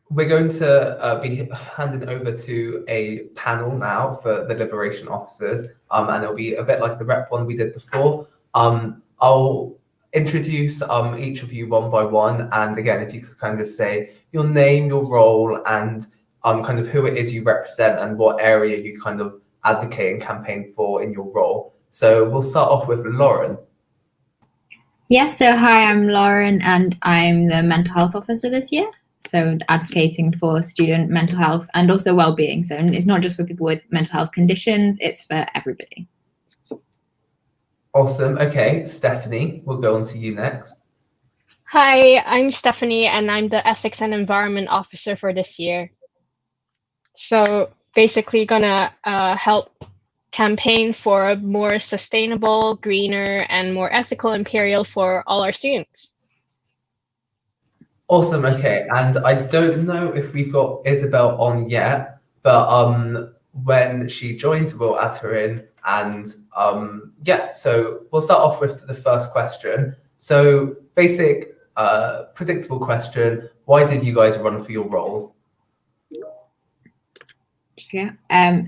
we're going to be handing over to a panel now for the liberation officers, and it'll be a bit like the rep one we did before. I'll introduce each of you one by one, and again, if you could kind of say your name, your role, and kind of who it is you represent and what area you kind of advocate and campaign for in your role. So we'll start off with Lauren. Yeah, so hi, I'm Lauren and I'm the mental health officer this year. So advocating for student mental health and also well-being. So it's not just for people with mental health conditions, it's for everybody. Awesome. Okay, Stephanie, we'll go on to you next. Hi, I'm Stephanie and I'm the Ethics and Environment Officer for this year. So basically gonna help campaign for a more sustainable, greener, and more ethical Imperial for all our students. Awesome. Okay, and I don't know if we've got Isabel on yet, but when she joins, we'll add her in. And yeah, so we'll start off with the first question. So basic, predictable question: why did you guys run for your roles? Yeah.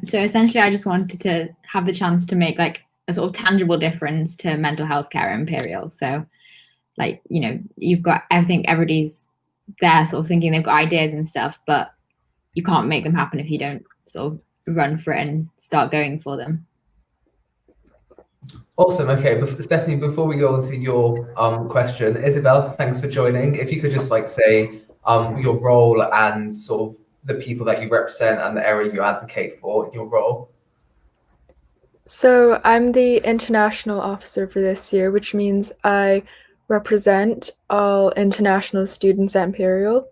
So essentially, I just wanted to have the chance to make like a sort of tangible difference to mental health care at Imperial. So, like, you know, you've got everything, everybody's there sort of thinking they've got ideas and stuff, but you can't make them happen if you don't sort of run for it and start going for them. Awesome. Okay, Stephanie, before we go on to your question, Isabel, thanks for joining. If you could just like say your role and sort of the people that you represent and the area you advocate for in your role. So I'm the international officer for this year, which means I represent all international students at Imperial.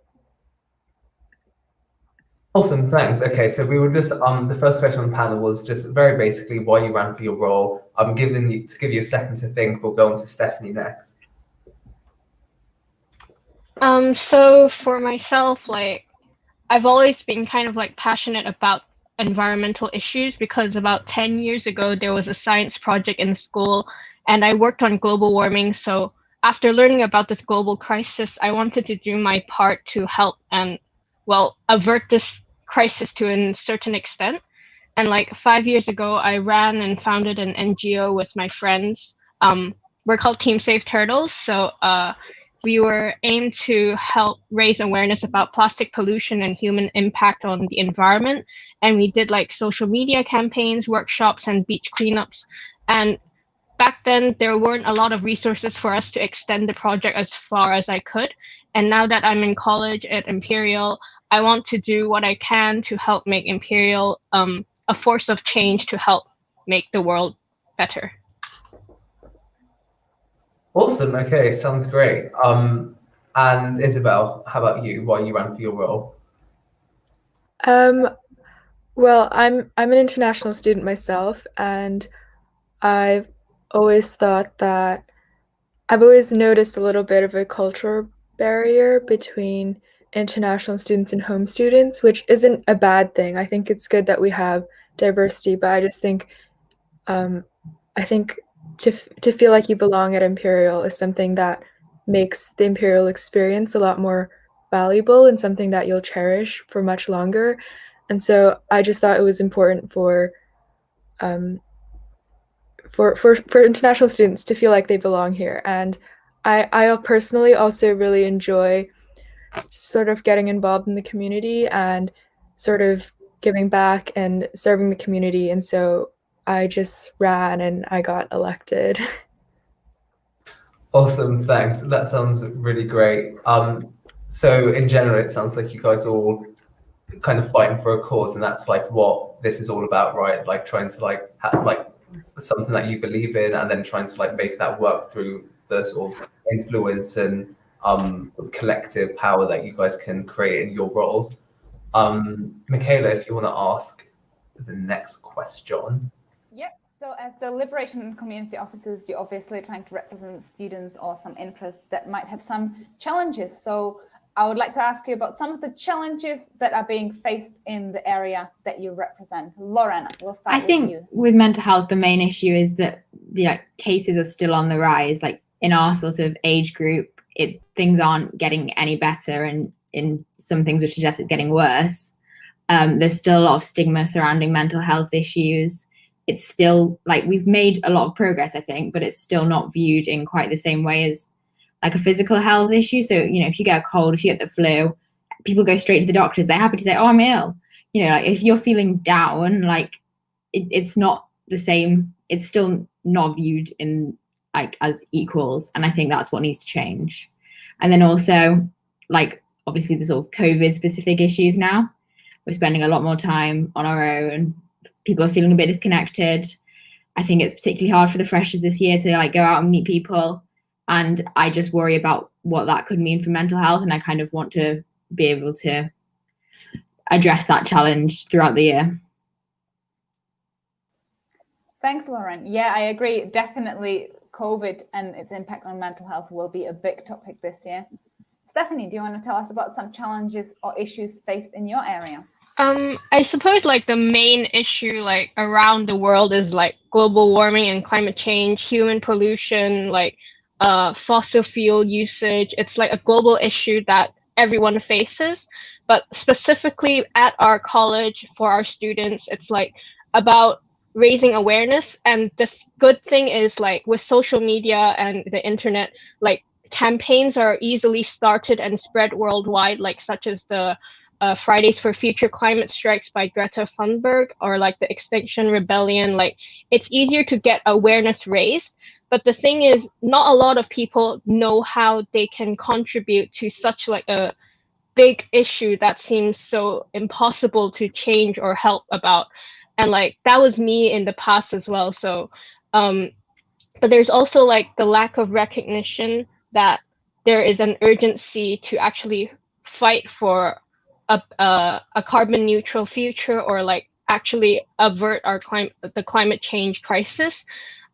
Awesome, thanks. Okay, so we were just the first question on the panel was just very basically why you ran for your role. I'm to give you a second to think. We'll go on to Stephanie next. So for myself, like I've always been kind of like passionate about environmental issues because about 10 years ago there was a science project in school and I worked on global warming. So after learning about this global crisis, I wanted to do my part to help and well avert this crisis to a certain extent. And like 5 years ago, I ran and founded an NGO with my friends. We're called Team Save Turtles. So we were aimed to help raise awareness about plastic pollution and human impact on the environment. And we did like social media campaigns, workshops, and beach cleanups. And back then, there weren't a lot of resources for us to extend the project as far as I could. And now that I'm in college at Imperial, I want to do what I can to help make Imperial a force of change to help make the world better. Awesome. Okay, sounds great. And Isabel, how about you? Why you ran for your role? Well, I'm an international student myself, and I've always thought that I've always noticed a little bit of a cultural barrier between international students and home students, which isn't a bad thing. I think it's good that we have diversity, but I just think I think to feel like you belong at Imperial is something that makes the Imperial experience a lot more valuable and something that you'll cherish for much longer. And so I just thought it was important um, for international students to feel like they belong here. And I personally also really enjoy sort of getting involved in the community and sort of giving back and serving the community. And so I just ran and I got elected. Awesome, thanks. That sounds really great. So in general, it sounds like you guys are all kind of fighting for a cause, and that's like what this is all about, right? Like trying to like have like something that you believe in, and then trying to like make that work through the sort of influence and collective power that you guys can create in your roles. Michaela, if you want to ask the next question. Yep. So as the Liberation and Community Officers, you're obviously trying to represent students or some interests that might have some challenges. So I would like to ask you about some of the challenges that are being faced in the area that you represent. Lauren, we'll start with you. I think with mental health, the main issue is that the cases are still on the rise. Like in our sort of age group, things aren't getting any better, and in some things which suggest it's getting worse. There's still a lot of stigma surrounding mental health issues. It's still like we've made a lot of progress, I think, but it's still not viewed in quite the same way as like a physical health issue. So, if you get a cold, if you get the flu, people go straight to the doctors. They're happy to say, oh, I'm ill. Like if you're feeling down, like it's not the same. It's still not viewed in like as equals. And I think that's what needs to change. And then also like, obviously the sort of COVID specific issues now. We're spending a lot more time on our own. People are feeling a bit disconnected. I think it's particularly hard for the freshers this year to like go out and meet people. And I just worry about what that could mean for mental health. And I kind of want to be able to address that challenge throughout the year. Thanks, Lauren. Yeah, I agree. Definitely COVID and its impact on mental health will be a big topic this year. Stephanie, do you want to tell us about some challenges or issues faced in your area? I suppose like the main issue like around the world is like global warming and climate change, human pollution, like fossil fuel usage. It's like a global issue that everyone faces, but specifically at our college for our students, it's like about raising awareness. And the good thing is like with social media and the internet, like campaigns are easily started and spread worldwide, like such as the Fridays for Future Climate Strikes by Greta Thunberg, or like the Extinction Rebellion. Like it's easier to get awareness raised. But the thing is, not a lot of people know how they can contribute to such like a big issue that seems so impossible to change or help about. And like that was me in the past as well. So, but there's also like the lack of recognition that there is an urgency to actually fight for a carbon neutral future, or like actually avert the climate change crisis.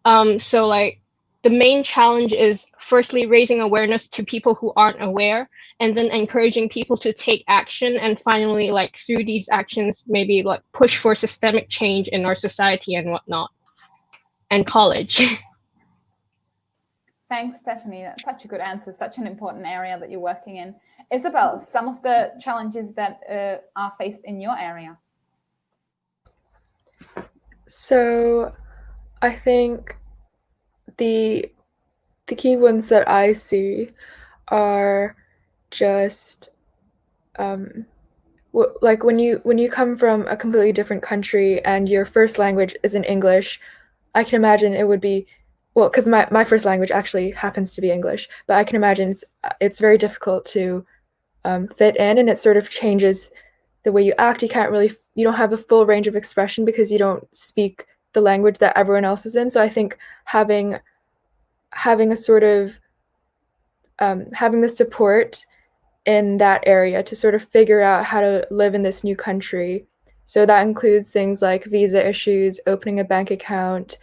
So like the main challenge is firstly raising awareness to people who aren't aware, and then encouraging people to take action, and finally like through these actions maybe like push for systemic change in our society and whatnot, and college. Thanks, Stephanie. That's such a good answer, such an important area that you're working in. Isabel, some of the challenges that are faced in your area. So I think the key ones that I see are just like when you come from a completely different country and your first language isn't English, I can imagine it would be, well, because my first language actually happens to be English, but I can imagine it's very difficult to fit in, and it sort of changes the way you act. You don't have a full range of expression because you don't speak the language that everyone else is in. So I think having a sort of having the support in that area to sort of figure out how to live in this new country. So that includes things like visa issues, opening a bank account,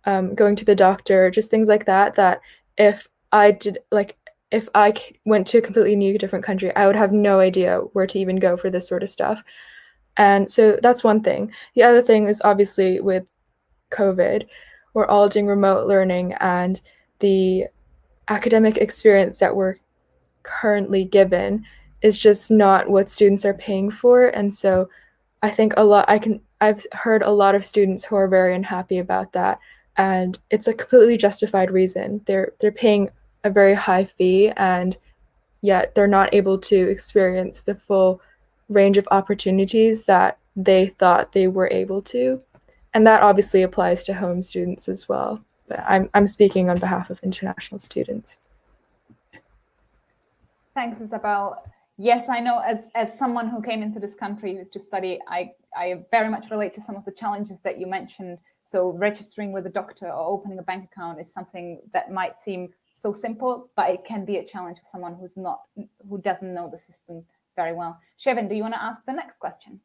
going to the doctor, just things like that, that if I went to a completely new different country, I would have no idea where to even go for this sort of stuff. And so that's one thing. The other thing is obviously with COVID, we're all doing remote learning, and the academic experience that we're currently given is just not what students are paying for. And so I think I've heard a lot of students who are very unhappy about that, and it's a completely justified reason. They're paying a very high fee, and yet they're not able to experience the full range of opportunities that they thought they were able to. And that obviously applies to home students as well. But I'm speaking on behalf of international students. Thanks, Isabel. Yes, I know as someone who came into this country to study, I very much relate to some of the challenges that you mentioned. So registering with a doctor or opening a bank account is something that might seem so simple, but it can be a challenge for someone who doesn't know the system very well. Shevin, do you want to ask the next question?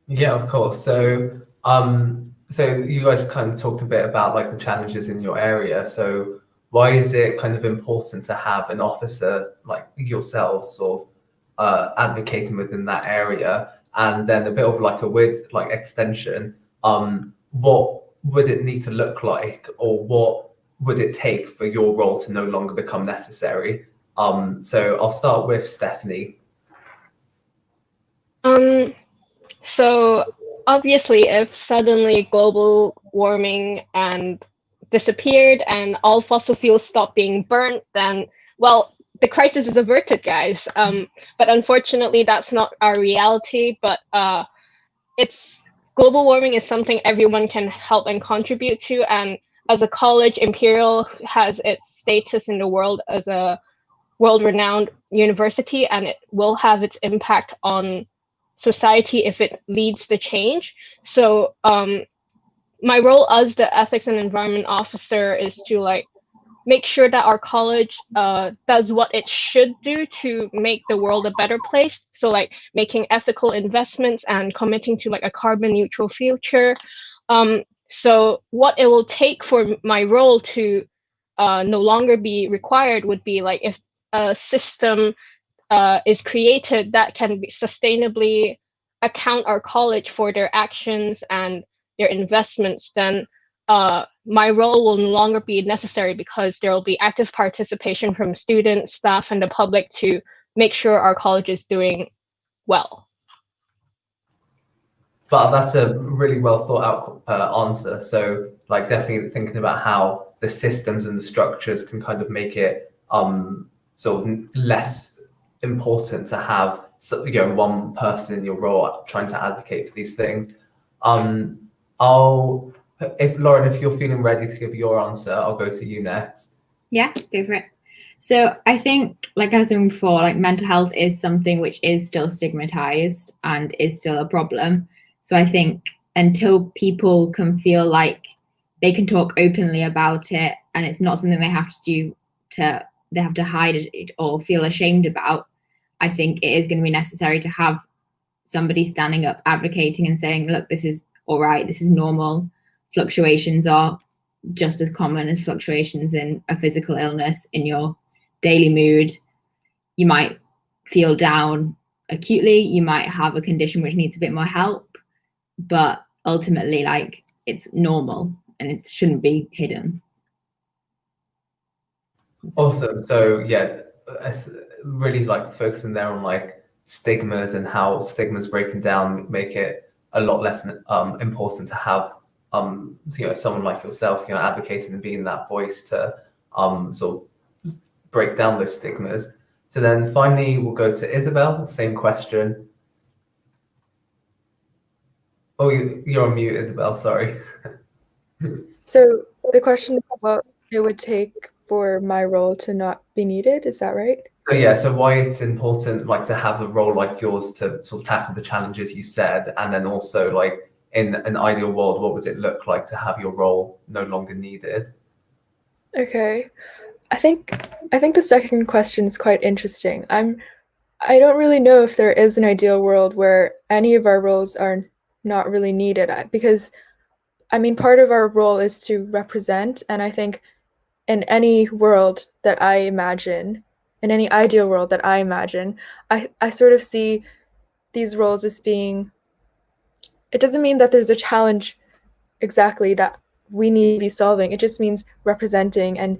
Yeah, of course. So so you guys kind of talked a bit about like the challenges in your area. So why is it kind of important to have an officer like yourselves sort of advocating within that area? And then a bit of like a weird like extension, what would it need to look like, or what would it take for your role to no longer become necessary? So I'll start with Stephanie. So obviously, if suddenly global warming and disappeared and all fossil fuels stopped being burnt, then, well, the crisis is averted, guys. But unfortunately, that's not our reality. But global warming is something everyone can help and contribute to. And as a college, Imperial has its status in the world as a world-renowned university, and it will have its impact on society if it leads the change. So my role as the ethics and environment officer is to like make sure that our college does what it should do to make the world a better place. So like making ethical investments and committing to like a carbon neutral future. So what it will take for my role to no longer be required would be like if a system is created that can sustainably account our college for their actions and their investments, then my role will no longer be necessary because there will be active participation from students, staff, and the public to make sure our college is doing well. But that's a really well thought out answer. So like definitely thinking about how the systems and the structures can kind of make it sort of less important to have one person in your role trying to advocate for these things. Lauren, if you're feeling ready to give your answer, I'll go to you next. Yeah, go for it. So I think, like I was saying before, like mental health is something which is still stigmatized and is still a problem. So I think until people can feel like they can talk openly about it and it's not something they have to hide it or feel ashamed about, I think it is going to be necessary to have somebody standing up, advocating and saying, look, this is all right, this is normal. Fluctuations are just as common as fluctuations in a physical illness, in your daily mood. You might feel down acutely, you might have a condition which needs a bit more help, but ultimately, like, it's normal and it shouldn't be hidden. Awesome. So yeah, really like focusing there on like stigmas and how stigmas breaking down make it a lot less important to have someone like yourself advocating and being that voice to sort of break down those stigmas. So then finally we'll go to Isabel. Same question. Oh, you're on mute, Isabel, sorry. So the question is what it would take for my role to not be needed, is that right? So yeah, so why it's important like to have a role like yours to sort of tackle the challenges you said, and then also like in an ideal world, what would it look like to have your role no longer needed? Okay. I think the second question is quite interesting. I don't really know if there is an ideal world where any of our roles are not really needed, because I mean, part of our role is to represent, and I think in any world that I imagine, in any ideal world that I imagine, I sort of see these roles as being, it doesn't mean that there's a challenge exactly that we need to be solving. It just means representing and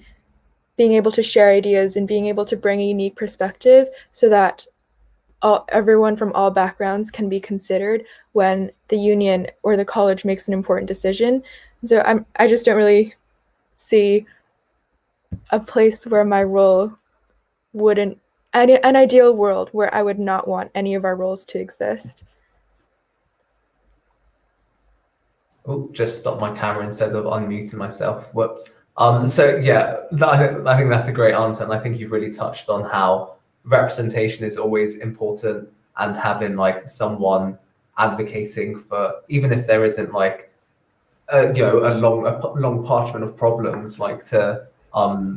being able to share ideas and being able to bring a unique perspective so that everyone from all backgrounds can be considered when the union or the college makes an important decision. So I just don't really see a place where my role wouldn't, an ideal world where I would not want any of our roles to exist. Oh, just stopped my camera instead of unmuting myself. Whoops. So yeah, I think that's a great answer, and I think you've really touched on how representation is always important, and having like someone advocating for, even if there isn't like a long parchment of problems like to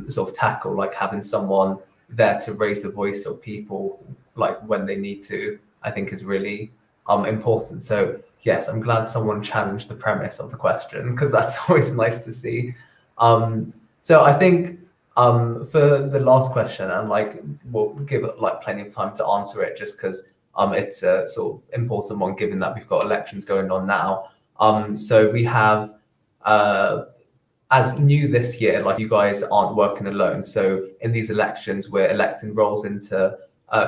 sort of tackle, like having someone there to raise the voice of people like when they need to, I think is really important. So yes, I'm glad someone challenged the premise of the question, because that's always nice to see. So I think for the last question, and like we'll give it like plenty of time to answer it, just because it's a sort of important one given that we've got elections going on now. So we have as new this year, like you guys aren't working alone. So in these elections, we're electing roles into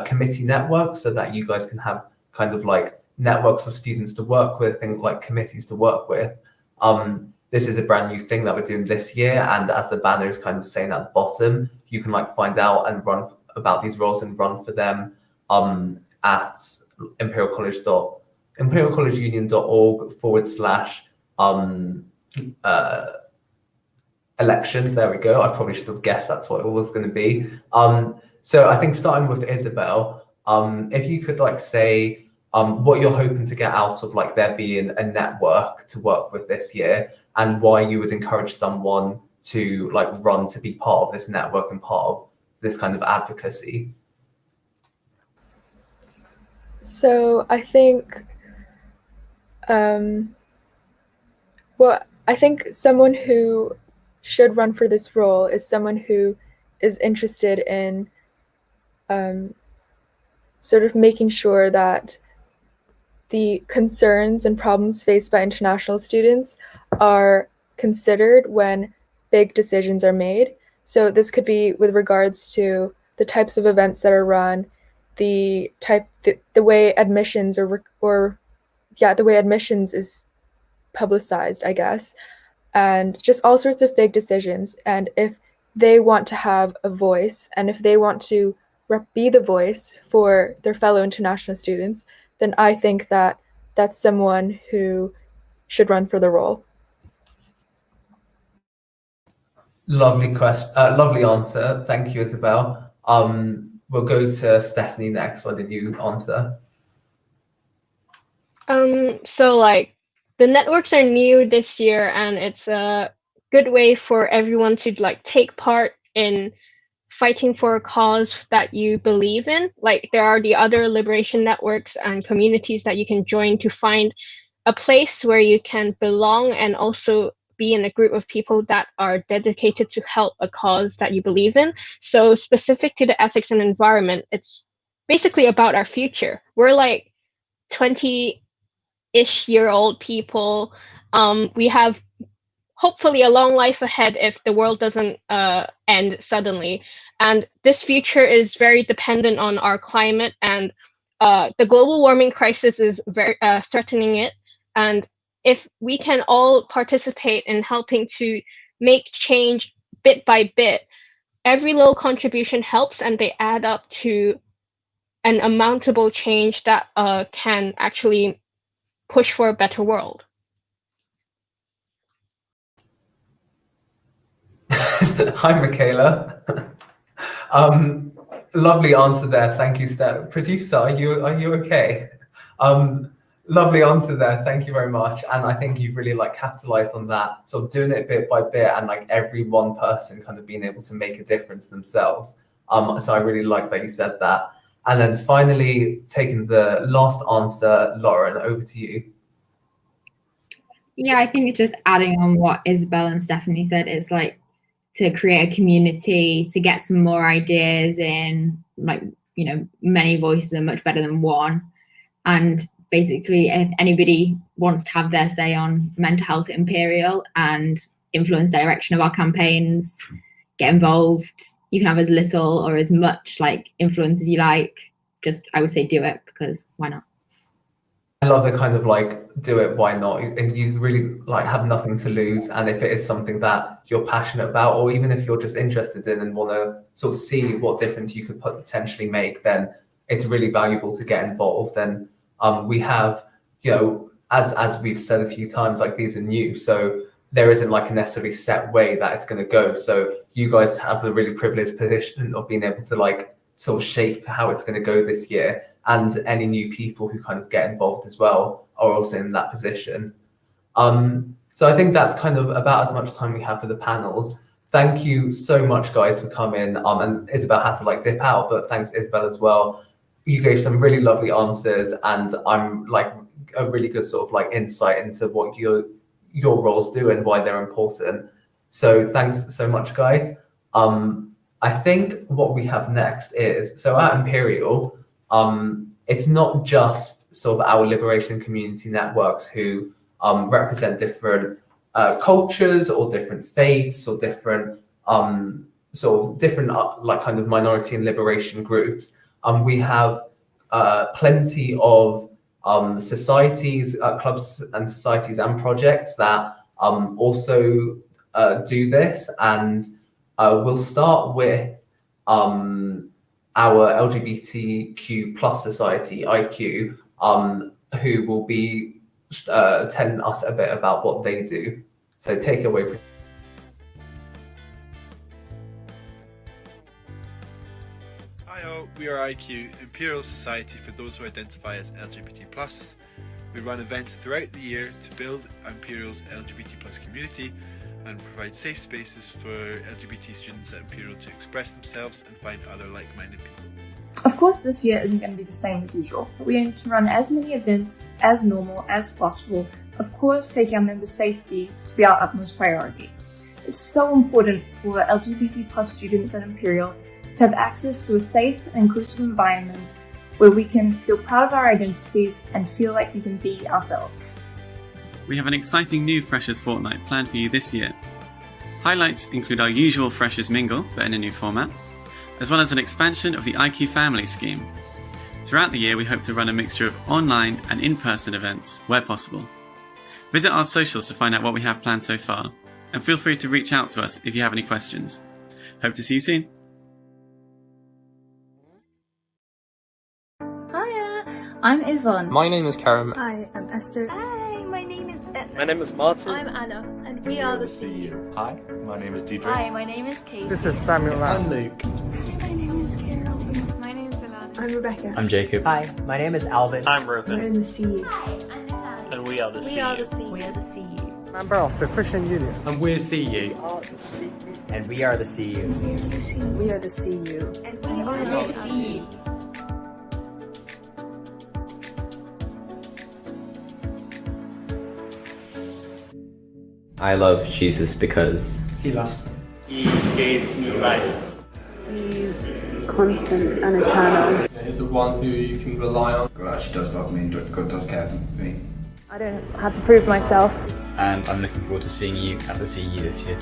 committee networks so that you guys can have kind of like networks of students to work with and like committees to work with. This is a brand new thing that we're doing this year. And as the banner is kind of saying at the bottom, you can like find out and run about these roles and run for them at imperialcollegeunion.org/, elections. There we go. I probably should have guessed that's what it was going to be. So I think starting with Isabel, if you could like say what you're hoping to get out of like there being a network to work with this year, and why you would encourage someone to like run to be part of this network and part of this kind of advocacy. So I think, I think someone who should run for this role is someone who is interested in sort of making sure that the concerns and problems faced by international students are considered when big decisions are made. So this could be with regards to the types of events that are run, the way admissions the way admissions is publicized, I guess, and just all sorts of big decisions. And if they want to have a voice, and if they want to be the voice for their fellow international students, then I think that that's someone who should run for the role. Lovely question. Lovely answer. Thank you, Isabel. We'll go to Stephanie next. What did you answer? So like the networks are new this year, and it's a good way for everyone to like take part in fighting for a cause that you believe in. Like there are the other liberation networks and communities that you can join to find a place where you can belong and also be in a group of people that are dedicated to help a cause that you believe in. So specific to the ethics and environment, it's basically about our future. We're like 20-ish-year-old people. We have hopefully a long life ahead if the world doesn't end suddenly. And this future is very dependent on our climate, and the global warming crisis is very threatening it. And if we can all participate in helping to make change bit by bit, every little contribution helps, and they add up to an amountable change that can actually push for a better world. Hi, Michaela. Lovely answer there. Thank you, Steph. Producer, are you okay? Lovely answer there. Thank you very much. And I think you've really like capitalized on that, sort of doing it bit by bit, and like every one person kind of being able to make a difference themselves. So I really like that you said that. And then finally, taking the last answer, Lauren, over to you. Yeah, I think it's just adding on what Isabel and Stephanie said. It's like to create a community, to get some more ideas in, like, you know, many voices are much better than one. And basically, if anybody wants to have their say on mental health at Imperial and influence direction of our campaigns, get involved. You can have as little or as much like influence as you like. Just, I would say, do it, because why not? I love the kind of like, do it, why not? If you really like have nothing to lose, and if it is something that you're passionate about, or even if you're just interested in and want to sort of see what difference you could potentially make, then it's really valuable to get involved. And we have, you know, as we've said a few times, like these are new, so there isn't like a necessarily set way that it's going to go. So you guys have the really privileged position of being able to like sort of shape how it's going to go this year. And any new people who kind of get involved as well are also in that position. So I think that's kind of about as much time we have for the panels. Thank you so much, guys, for coming. And Isabel had to like dip out, but thanks, Isabel, as well. You gave some really lovely answers, and I'm like a really good sort of like insight into what your roles do and why they're important. So thanks so much, guys. I think what we have next is, so at Imperial, it's not just sort of our liberation community networks who represent different cultures or different faiths or different sort of different like kind of minority and liberation groups. We have plenty of societies, clubs and societies and projects that also do this, and we'll start with our LGBTQ plus society, IQ, who will be telling us a bit about what they do. So take it away. Hi all, we are IQ, Imperial Society for those who identify as LGBT+. We run events throughout the year to build Imperial's LGBT+ community and provide safe spaces for LGBT students at Imperial to express themselves and find other like-minded people. Of course, this year isn't going to be the same as usual, but we aim to run as many events as normal as possible, of course taking our members' safety to be our utmost priority. It's so important for LGBT+ students at Imperial to have access to a safe and inclusive environment where we can feel proud of our identities and feel like we can be ourselves. We have an exciting new Freshers Fortnight planned for you this year. Highlights include our usual Freshers Mingle, but in a new format, as well as an expansion of the IQ Family Scheme. Throughout the year, we hope to run a mixture of online and in-person events where possible. Visit our socials to find out what we have planned so far, and feel free to reach out to us if you have any questions. Hope to see you soon. Hiya, I'm Yvonne. My name is Karam. Hi, I'm Esther. Hi, my name is Edna. My name is Martin. I'm Anna, and we are the CU. Hi, my name is Deidre. Hi, my name is Kate. This is Samuel. I'm Luke. My name is Carol. My name is Alana. I'm Rebecca. I'm Jacob. Hi, my name is Alvin. I'm We're Reuben. in the CU. Hi, I'm Natalia. And we are the We are the CU. We are the CU. Member of the Christian Union. And we're CU. We are the CU. And we are the CU. We are the CU. We are the CU. And we are the CU. I love Jesus because He loves me. He gave me life. He's constant and eternal. He's the one who you can rely on. God actually does love me and God does care for me. I don't have to prove myself. and I'm looking forward to seeing you at the CE this year.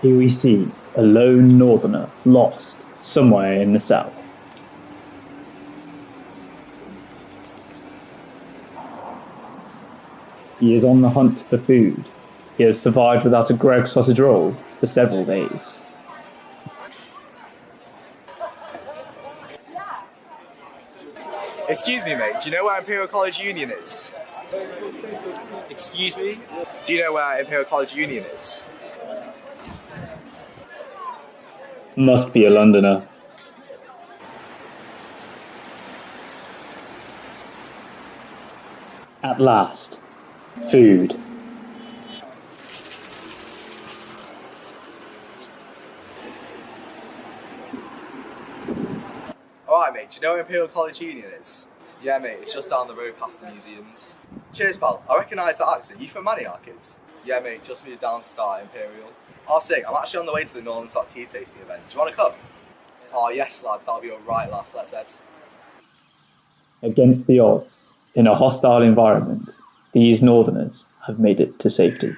Here we see a lone northerner lost somewhere in the south. He is on the hunt for food. He has survived without a Greg sausage roll for several days. Excuse me, mate, do you know where Imperial College Union is? Excuse me? Do you know where Imperial College Union is? Must be a Londoner. At last, food. Alright, mate, do you know where Imperial College Union is? Yeah, mate, it's just down the road past the museums. Cheers, pal. I recognise that accent. You from Manioc, kids? Yeah, mate, just moved down to start Imperial. Oh, sick. I'm actually on the way to the Northern Stock Tea Tasting event. Do you want to come? Oh, yes, lad. That'll be a right laugh, let's head. Against the odds, in a hostile environment, these northerners have made it to safety.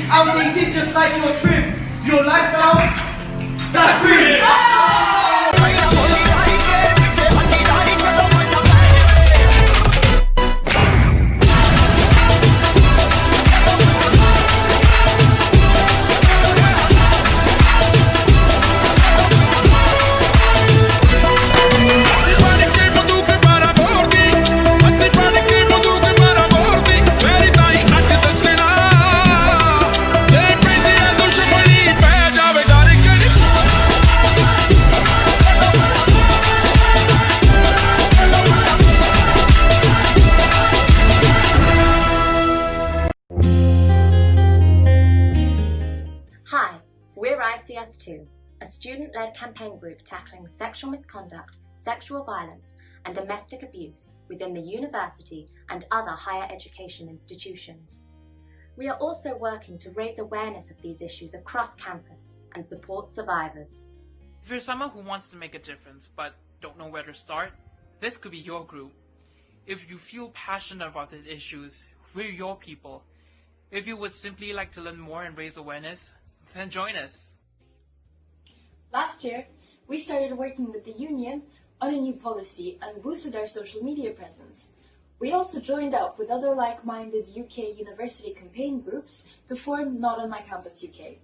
Outdated just like your trim. Your lifestyle, that's real. A student-led campaign group tackling sexual misconduct, sexual violence, and domestic abuse within the university and other higher education institutions. We are also working to raise awareness of these issues across campus and support survivors. If you're someone who wants to make a difference but don't know where to start, this could be your group. If you feel passionate about these issues, we're your people. If you would simply like to learn more and raise awareness, then join us. Last year, we started working with the union on a new policy and boosted our social media presence. We also joined up with other like-minded UK university campaign groups to form Not on My Campus UK.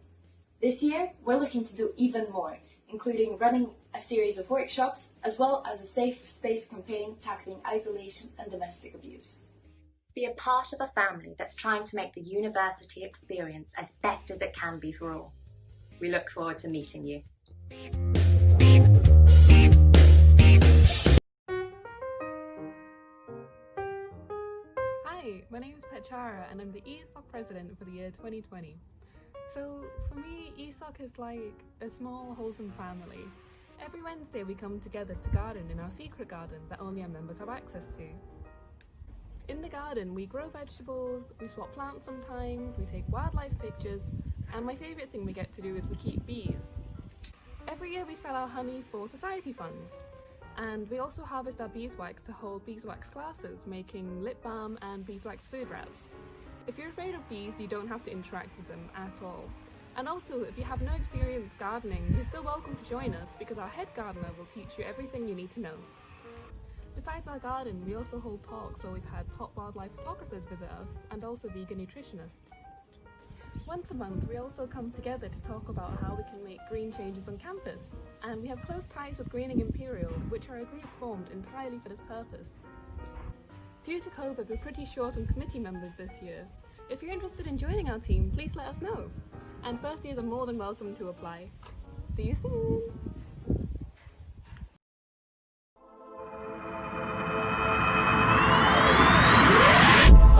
This year, we're looking to do even more, including running a series of workshops, as well as a safe space campaign tackling isolation and domestic abuse. Be a part of a family that's trying to make the university experience as best as it can be for all. We look forward to meeting you. Hi, my name is Petchara and I'm the ESOC president for the year 2020. So for me, ESOC is like a small wholesome family. Every Wednesday we come together to garden in our secret garden that only our members have access to. In the garden we grow vegetables, we swap plants sometimes, we take wildlife pictures, and my favourite thing we get to do is we keep bees. Every year we sell our honey for society funds, and we also harvest our beeswax to hold beeswax classes, making lip balm and beeswax food wraps. If you're afraid of bees, you don't have to interact with them at all. And also, if you have no experience gardening, you're still welcome to join us because our head gardener will teach you everything you need to know. Besides our garden, we also hold talks where we've had top wildlife photographers visit us and also vegan nutritionists. Once a month, we also come together to talk about how we can make green changes on campus, and we have close ties with Greening Imperial, which are a group formed entirely for this purpose. Due to COVID, we're pretty short on committee members this year. If you're interested in joining our team, please let us know. And first years are more than welcome to apply. See you soon!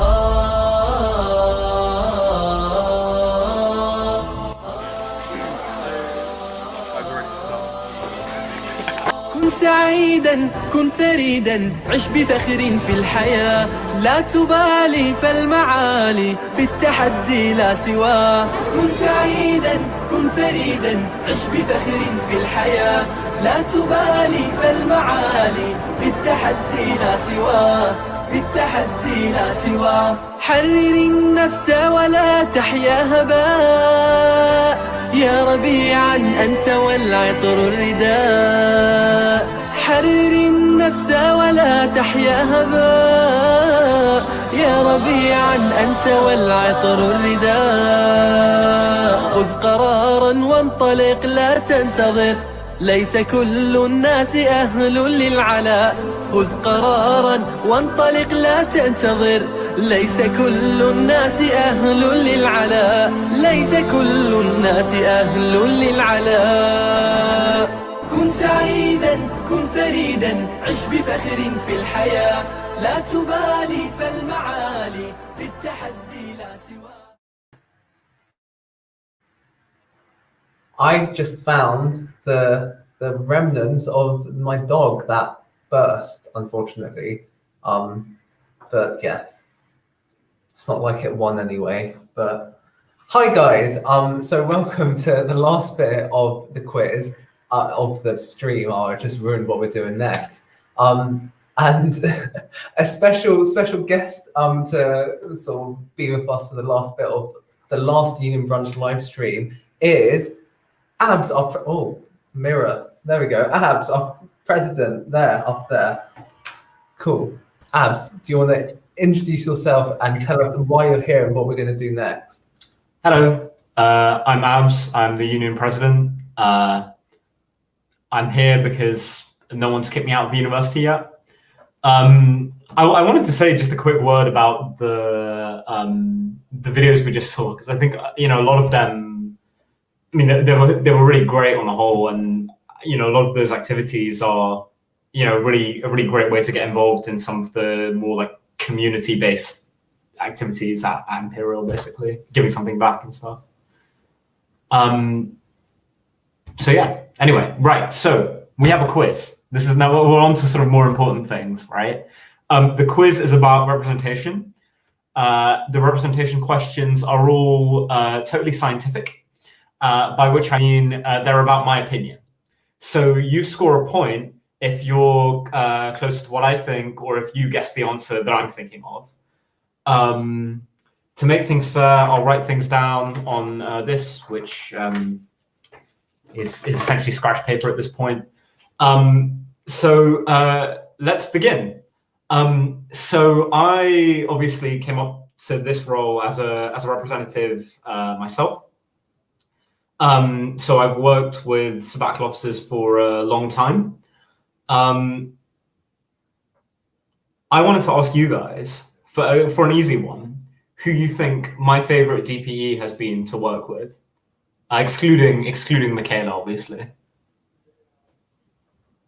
Oh سعيدا كن فريدا عش بفخر في الحياة لا تبالي فالمعالي بالتحدي لا سواه كن سعيدا كن فريدا عش بفخر في الحياة لا تبالي فالمعالي بالتحدي لا سواه بالتحدي لا سواه حرر النفس ولا تحيا هباء يا ربيعا أنت والعطر الرداء حرر النفس ولا تحيا هباء يا ربيعا أنت والعطر الرداء خذ قرارا وانطلق لا تنتظر ليس كل الناس أهل للعلاء خذ قرارا وانطلق لا تنتظر ليس كل الناس أهل للعلاء ليس كل الناس أهل للعلاء كن سعيدا كن فريدا عش بفخر في الحياة لا تبالي فالمعالي بالتحدي لا سواه. I just found the remnants of my dog that burst, unfortunately. But yes, it's not like it won anyway. But hi guys, so welcome to the last bit of the quiz of the stream. Oh, I just ruined what we're doing next. And a special guest to sort of be with us for the last bit of the last Union Brunch live stream is Abs, mirror. There we go. Abs, our president, there, up there. Cool. Abs, do you want to introduce yourself and tell us why you're here and what we're going to do next? Hello, I'm Abs. I'm the union president. I'm here because no one's kicked me out of the university yet. I wanted to say just a quick word about the videos we just saw, because I think a lot of them. I mean, they were really great on the whole, and a lot of those activities are really a really great way to get involved in some of the more like community-based activities at Imperial, basically giving something back and stuff. So yeah. Anyway, right. So we have a quiz. This is now we're on to sort of more important things, right? The quiz is about representation. The representation questions are all totally scientific. By which I mean they're about my opinion. So you score a point if you're closer to what I think, or if you guess the answer that I'm thinking of. To make things fair, I'll write things down on this, which is essentially scratch paper at this point. So let's begin. So I obviously came up to this role as a representative myself. So I've worked with sabbatical officers for a long time. I wanted to ask you guys, for an easy one, who you think my favorite DPE has been to work with, excluding Michaela, obviously.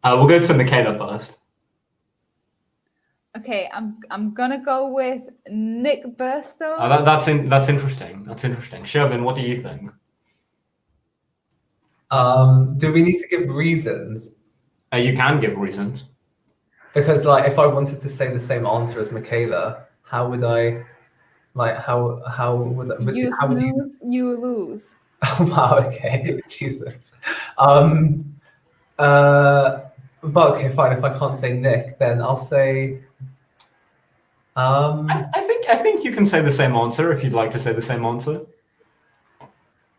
We'll go to Michaela first. Okay, I'm gonna go with Nick Burstow. That's interesting. That's interesting. Shervin, what do you think? Do we need to give reasons? You can give reasons. Because like if I wanted to say the same answer as Michaela, how would I how would you lose. Oh wow, okay. Jesus. But okay, fine. If I can't say Nick, then I'll say I think you can say the same answer if you'd like to say the same answer.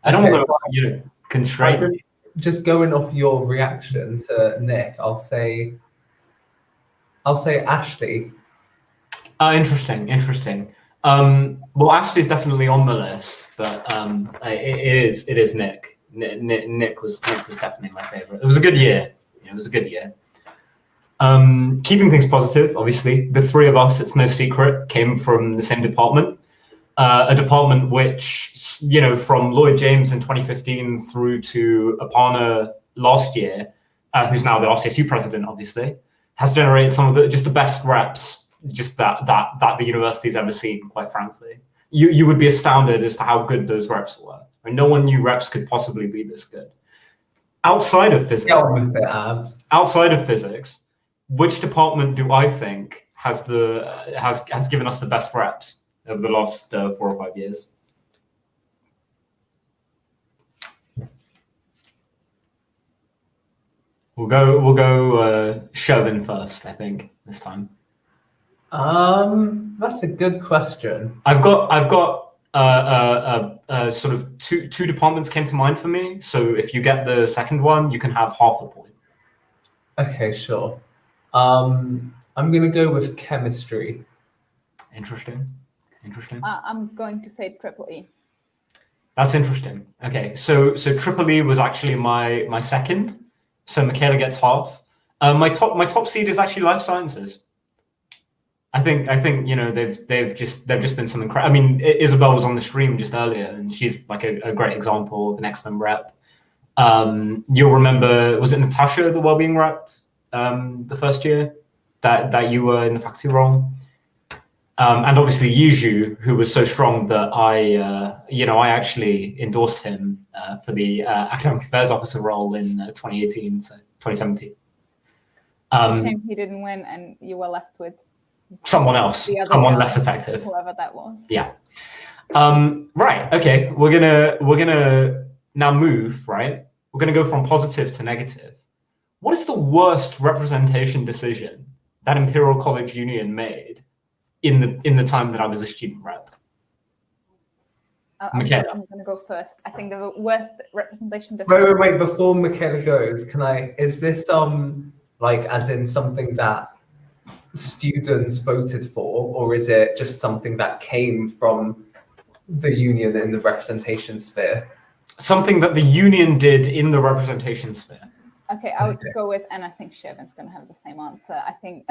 I don't want to constrain you. Just going off your reaction to Nick, I'll say Ashley. Interesting. Well, Ashley's definitely on the list, but it is Nick. Nick was definitely my favorite. It was a good year. It was a good year. Keeping things positive, obviously, the three of us, it's no secret, came from the same department. A department which, from Lloyd James in 2015 through to Aparna last year, who's now the RCSU president, obviously, has generated some of the best reps that the university's ever seen, quite frankly. You would be astounded as to how good those reps were. I mean, no one knew reps could possibly be this good. outside of physics, Get on with it, Abs. outside of physics, which department do I think has given us the best reps over the last 4 or 5 years? We'll go Shervin first, I think, this time. That's a good question. I've got sort of two departments came to mind for me. So if you get the second one, you can have half a point. Okay, sure. I'm gonna go with chemistry. Interesting. I'm going to say triple E. That's interesting. Okay, so Triple E was actually my second. So Michaela gets half. My top seed is actually life sciences. I think they've just been some incredible. I mean, Isabel was on the stream just earlier, and she's like a great example of an excellent rep. You'll remember, was it Natasha, the wellbeing rep, the first year that you were in the faculty role? And obviously Yiju, who was so strong that I actually endorsed him for the academic affairs officer role in 2018, so 2017. Shame he didn't win, and you were left with someone else, someone less effective, whoever that was. Yeah. Right. Okay. We're gonna now move. Right. We're gonna go from positive to negative. What is the worst representation decision that Imperial College Union made in the time that I was a student rep? I'm going to go first. I think the worst representation decision. Wait. Before Michaela goes, is this like as in something that students voted for, or is it just something that came from the union in the representation sphere? Something that the union did in the representation sphere. Okay, I would go with, and I think Shervin's going to have the same answer. I think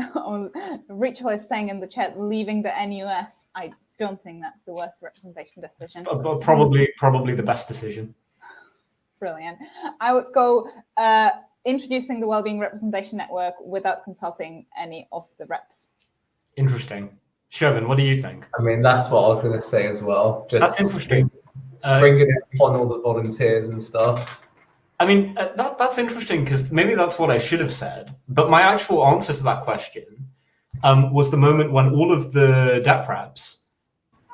Rachel is saying in the chat, leaving the NUS. I don't think that's the worst representation decision. But probably the best decision. Brilliant. I would go introducing the Wellbeing Representation Network without consulting any of the reps. Interesting. Shervin, what do you think? I mean, that's what I was going to say as well. Just that's interesting. Springing it upon all the volunteers and stuff. I mean, that's interesting because maybe that's what I should have said. But my actual answer to that question was the moment when all of the DEP reps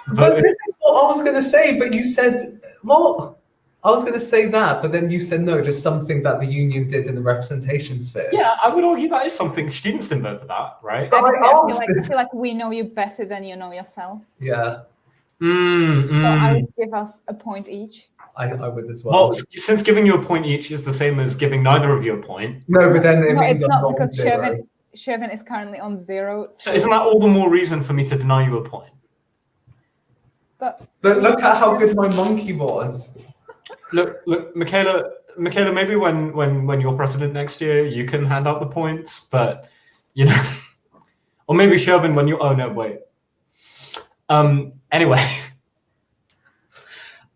voted. But this is what I was going to say, but you said, what? I was going to say that, but then you said no, just something that the union did in the representation sphere. Yeah, I would argue that is something students didn't vote for that, right? I feel like we know you better than you know yourself. Yeah. So I would give us a point each. I would as well. Well, since giving you a point each is the same as giving neither of you a point. No, but then it means it's I'm not because zero. Shervin is currently on 0. So isn't that all the more reason for me to deny you a point? But look at how good my monkey was. Look, Michaela, maybe when you're president next year, you can hand out the points, but or maybe Shervin when you. Oh no, wait. Anyway,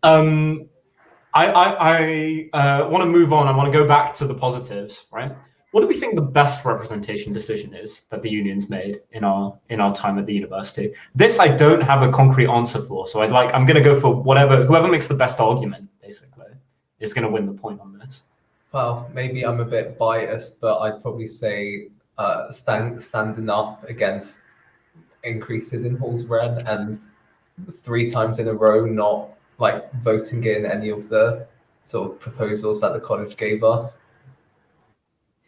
I want to move on. I want to go back to the positives, right? What do we think the best representation decision is that the union's made in our time at the university? This I don't have a concrete answer for, so I'm going to go for whoever makes the best argument, basically, is going to win the point on this. Well, maybe I'm a bit biased, but I'd probably say standing up against increases in halls rent and 3 times in a row not like voting in any of the sort of proposals that the college gave us.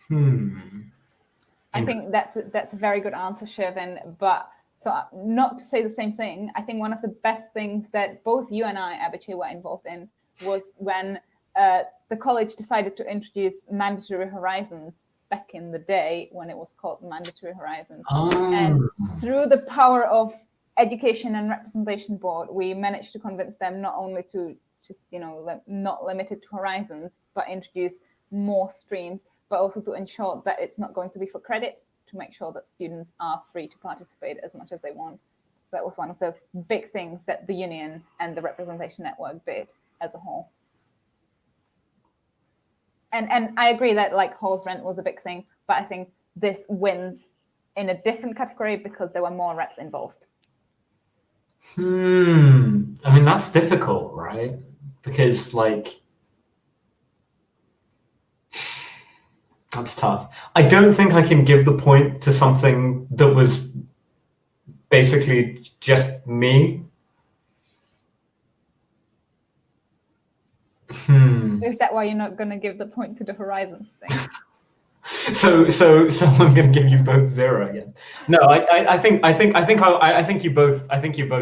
I think that's a very good answer, Shervin. But so not to say the same thing, I think one of the best things that both you and I, Abichi, were involved in was when the college decided to introduce mandatory horizons back in the day when it was called mandatory horizons. And through the power of Education and Representation Board, we managed to convince them not only to just, not limit it to horizons, but introduce more streams, but also to ensure that it's not going to be for credit, to make sure that students are free to participate as much as they want. So that was one of the big things that the union and the representation network did as a whole. And I agree that halls rent was a big thing, but I think this wins in a different category because there were more reps involved. I mean, that's difficult, right? Because That's tough. I don't think I can give the point to something that was basically just me. Is that why you're not going to give the point to the Horizons thing? So I'm going to give you both 0 again. No, I think you both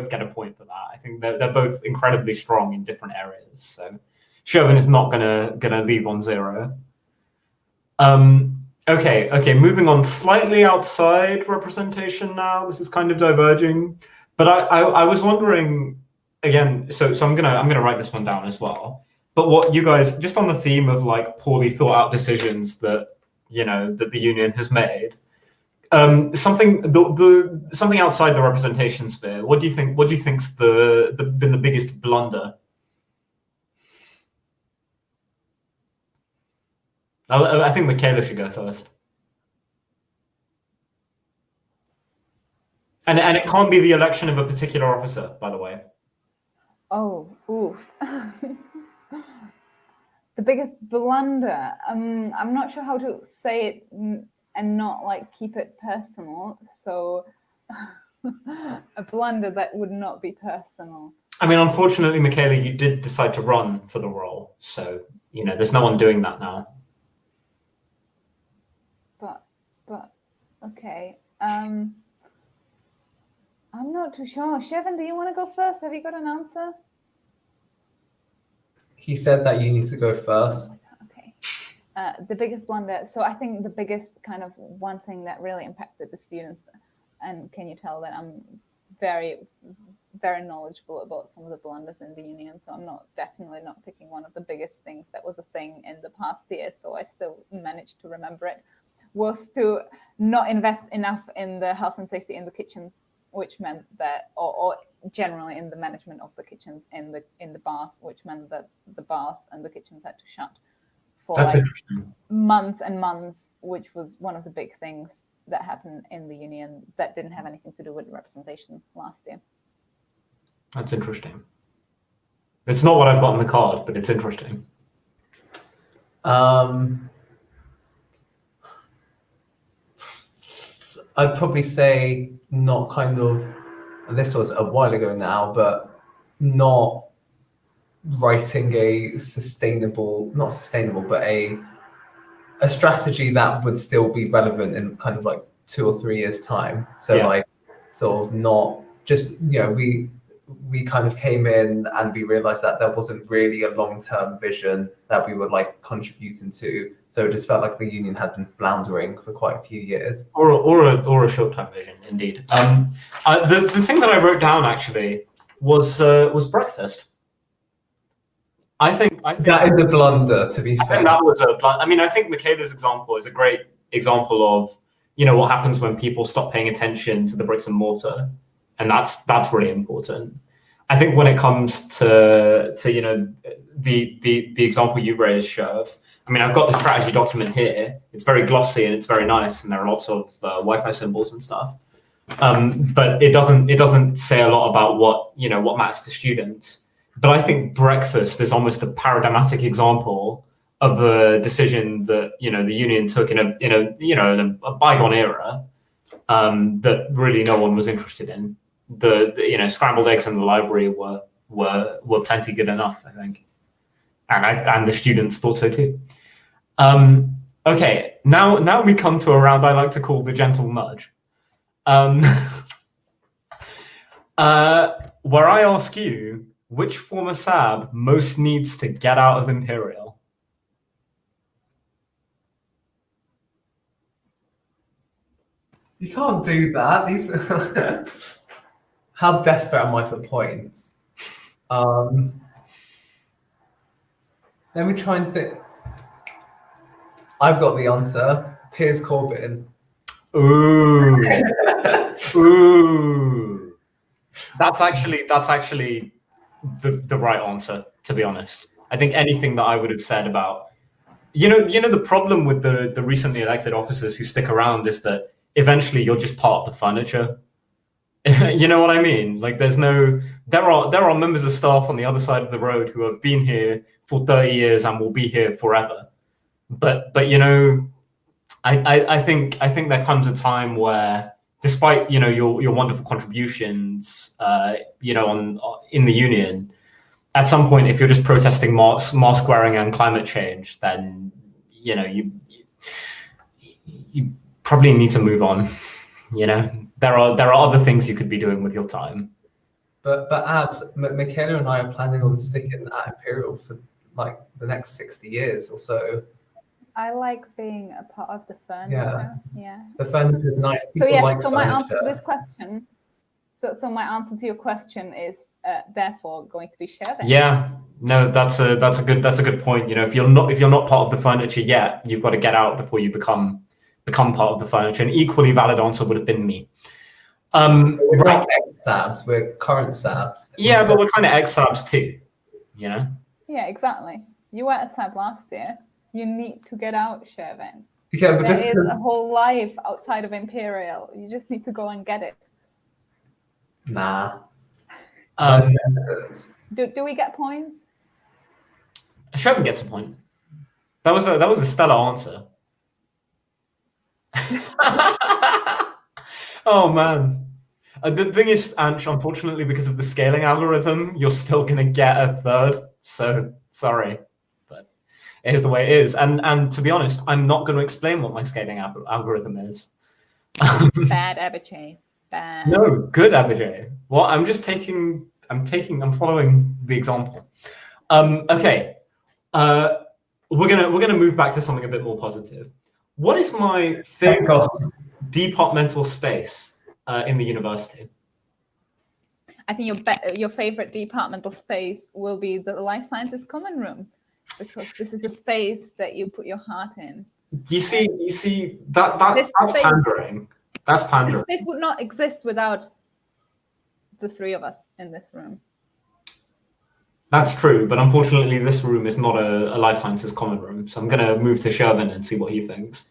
get a point for that. I think they're both incredibly strong in different areas. So Chauvin is not gonna leave on 0. Okay. Moving on slightly outside representation now. This is kind of diverging, but I was wondering again. So I'm gonna write this one down as well. But what you guys, just on the theme of like poorly thought out decisions that that the union has made, something outside the representation sphere. What do you think? What do you think's been the biggest blunder? I think Michaela should go first. And it can't be the election of a particular officer, by the way. Oh, oof. The biggest blunder. I'm not sure how to say it and not like keep it personal. So a blunder that would not be personal. I mean, unfortunately, Michaela, you did decide to run for the role. So, there's no one doing that now. But okay. I'm not too sure. Chauvin, do you want to go first? Have you got an answer? He said that you need to go first. Okay. The biggest blunder. So I think the biggest kind of one thing that really impacted the students, and can you tell that I'm very, very knowledgeable about some of the blunders in the union. So I'm definitely not picking one of the biggest things that was a thing in the past year. So I still managed to remember it. Was to not invest enough in the health and safety in the kitchens, which meant that, or generally in the management of the kitchens in the bars, which meant that the bars and the kitchens had to shut for months and months, which was one of the big things that happened in the union that didn't have anything to do with representation last year. That's interesting. It's not what I've got on the card, but it's interesting. I'd probably say not kind of, and this was a while ago now, but not writing a not sustainable, but a strategy that would still be relevant in kind of like 2 or 3 years' time. So like sort of not just, we kind of came in and we realized that there wasn't really a long-term vision that we were like contributing to. So it just felt like the union had been floundering for quite a few years. Or a short-term vision, indeed. The thing that I wrote down actually was breakfast. I think that is a blunder, to be fair. That was a blunder. I mean, I think Michaela's example is a great example of what happens when people stop paying attention to the bricks and mortar, and that's really important. I think when it comes to the example you raised, Shurv, I mean, I've got the strategy document here. It's very glossy and it's very nice, and there are lots of Wi-Fi symbols and stuff. But it doesn't say a lot about what matters to students. But I think breakfast is almost a paradigmatic example of a decision that the union took in a bygone era that really no one was interested in. The scrambled eggs in the library were plenty good enough, I think, and the students thought so too. Okay, now we come to a round I like to call the gentle nudge, where I ask you which former SAB most needs to get out of Imperial. You can't do that. These how desperate am I for points? Let me try and think. I've got the answer. Piers Corbyn. Ooh. Ooh. That's actually the right answer, to be honest. I think anything that I would have said about the problem with the recently elected officers who stick around is that eventually you're just part of the furniture. You know what I mean? Like there are members of staff on the other side of the road who have been here for 30 years and will be here forever. But I think there comes a time where, despite your wonderful contributions, in the union, at some point, if you're just protesting mask wearing and climate change, then you probably need to move on. There are other things you could be doing with your time. But Abs, Michaela and I are planning on sticking at Imperial for like the next 60 years or so. I like being a part of the furniture. Yeah. The furniture is nice. So People yes, like so my answer furniture. to this question. So my answer to your question is therefore going to be Shervin. Yeah, no, that's a good point. If you're not part of the furniture yet, you've got to get out before you become part of the furniture. An equally valid answer would have been me. We're like ex-Sabs, we're current Sabs. Yeah, but we're kind of ex-Sabs too, Yeah, exactly. You were a Sab last year. You need to get out, Shervin. Yeah, but there is a whole life outside of Imperial. You just need to go and get it. Nah. Do we get points? Shervin gets a point. That was a stellar answer. Oh man. The thing is, Anch, unfortunately, because of the scaling algorithm, you're still going to get a third. So, sorry. But it is the way it is. And to be honest, I'm not going to explain what my scaling algorithm is. Bad Abijay. Bad. No, good Abijay. Well, I'm following the example. Okay. We're gonna move back to something a bit more positive. What is my favorite departmental space in the university? I think your favorite departmental space will be the Life Sciences Common Room, because this is the space that you put your heart in. You see that's pandering. That's pandering. This space would not exist without the three of us in this room. That's true, but unfortunately, this room is not a Life Sciences Common Room, so I'm going to move to Shervin and see what he thinks.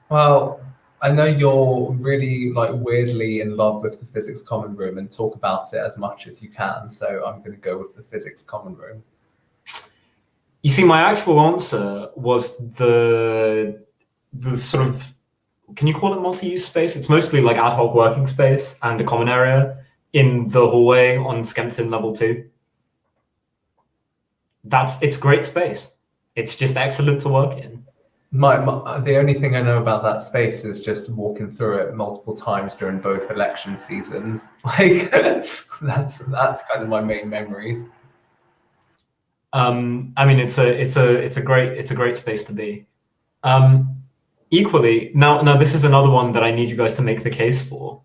Well, I know you're really weirdly in love with the Physics Common Room and talk about it as much as you can, so I'm going to go with the Physics Common Room. You see, my actual answer was the sort of, can you call it multi-use space? It's mostly like ad hoc working space and a common area in the hallway on Skempton level 2. It's great space. It's just excellent to work in. The only thing I know about that space is just walking through it multiple times during both election seasons. That's kind of my main memories. I mean, it's a great space to be. Equally, now this is another one that I need you guys to make the case for.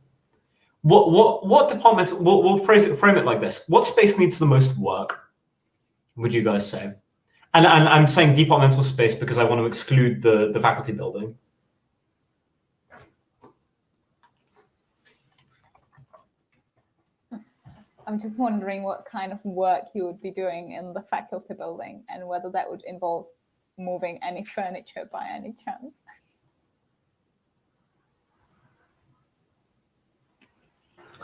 What department? We'll frame it like this. What space needs the most work, would you guys say? And I'm saying departmental space because I want to exclude the faculty building. I'm just wondering what kind of work you would be doing in the faculty building and whether that would involve moving any furniture by any chance.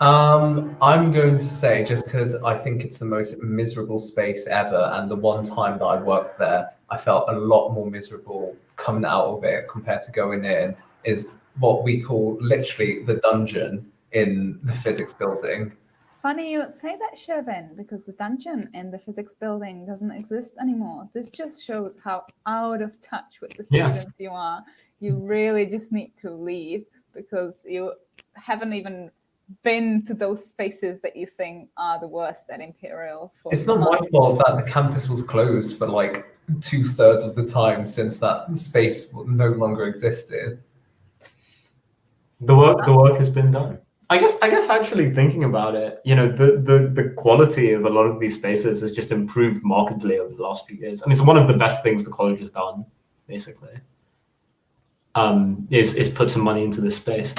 I'm going to say, just because I think it's the most miserable space ever, and the one time that I worked there, I felt a lot more miserable coming out of it compared to going in, is what we call literally the dungeon in the physics building. Funny you would say that, Shervin, because the dungeon in the physics building doesn't exist anymore. This just shows how out of touch with the students you are. You really just need to leave because you haven't even been to those spaces that you think are the worst at Imperial. It's not my fault that the campus was closed for 2/3 of the time since that space no longer existed. The work has been done. I guess actually thinking about it, the quality of a lot of these spaces has just improved markedly over the last few years. I mean, it's one of the best things the college has done, basically. Is put some money into this space.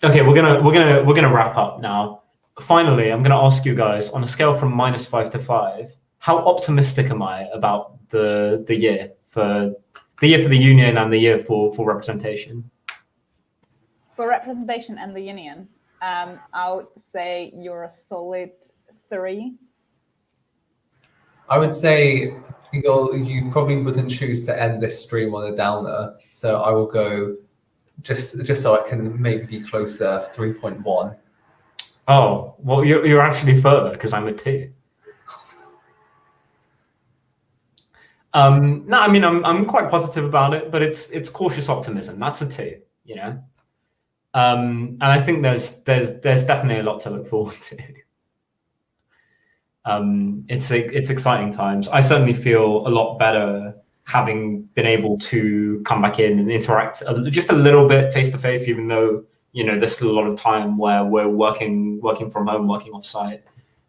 Okay, we're gonna wrap up now. Finally, I'm gonna ask you guys on a scale from -5 to 5, how optimistic am I about the year for the union and the year for representation? For representation and the union, I would say you're a solid 3. I would say you probably wouldn't choose to end this stream on a downer. So I will go just so I can maybe be closer, 3.1. Oh, well, you're actually further because I'm a 2. No, I mean I'm quite positive about it, but it's cautious optimism. That's a 2, you know. And I think there's definitely a lot to look forward to. It's exciting times. I certainly feel a lot better having been able to come back in and interact just a little bit face to face, even though, you know, there's still a lot of time where we're working from home, working off site.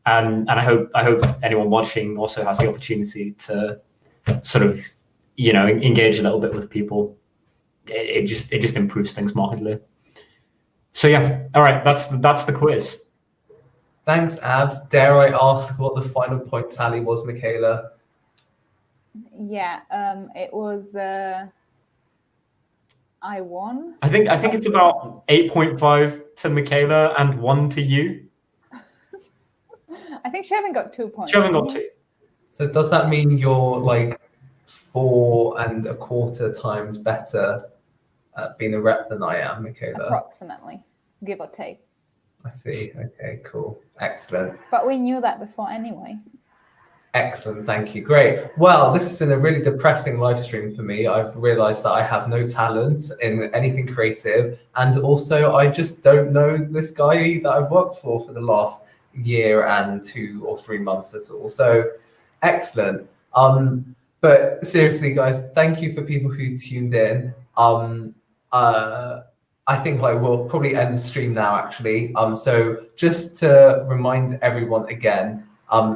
And I hope anyone watching also has the opportunity to sort of, you know, engage a little bit with people. It just improves things markedly. So yeah, all right, that's the quiz. Thanks, Abs. Dare I ask what the final point tally was, Michaela? Yeah, it was. I won. I think it's about 8.5 to Michaela and 1 to you. I think Shevin got 2 points. Shevin got 2. So does that mean you're like 4.25 times better at being a rep than I am, Michaela? Approximately, give or take. I see. Okay, cool. Excellent. But we knew that before anyway. Excellent. Thank you. Great. Well, this has been a really depressing live stream for me. I've realized that I have no talent in anything creative. And also, I just don't know this guy that I've worked for the last year and 2 or 3 months. That's all. So excellent. But seriously, guys, thank you for people who tuned in. I think like we'll probably end the stream now, actually. So just to remind everyone again,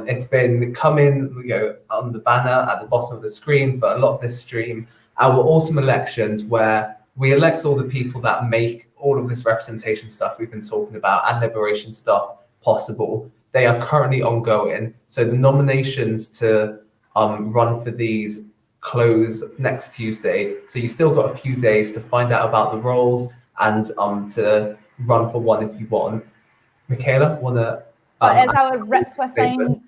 it's been coming, you know, on the banner at the bottom of the screen for a lot of this stream, our autumn elections, where we elect all the people that make all of this representation stuff we've been talking about and liberation stuff possible. They are currently ongoing. So the nominations to run for these close next Tuesday. So you still got a few days to find out about the roles and to run for one if you want. Michaela, wanna? But as our reps were saying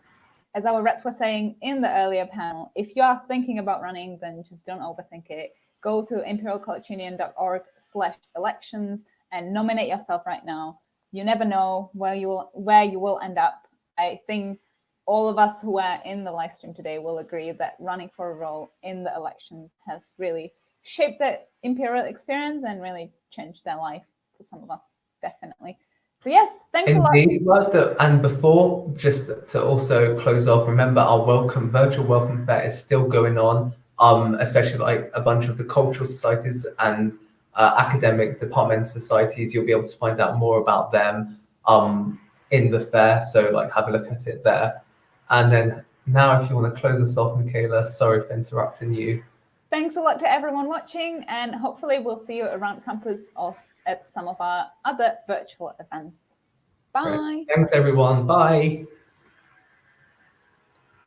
in the earlier panel, if you are thinking about running, then just don't overthink it. Go to imperialcollegeunion.org/elections and nominate yourself right now. You never know where you will end up. I think all of us who are in the live stream today will agree that running for a role in the elections has really shaped the Imperial experience and really changed their life for some of us, definitely. So yes, thanks a lot. And before, just to also close off, remember our virtual welcome fair is still going on, especially like a bunch of the cultural societies and academic department societies. You'll be able to find out more about them in the fair. So like have a look at it there. And then now if you want to close us off, Michaela, sorry for interrupting you. Thanks a lot to everyone watching, and hopefully we'll see you around campus or at some of our other virtual events. Bye. Great. Thanks everyone. Bye.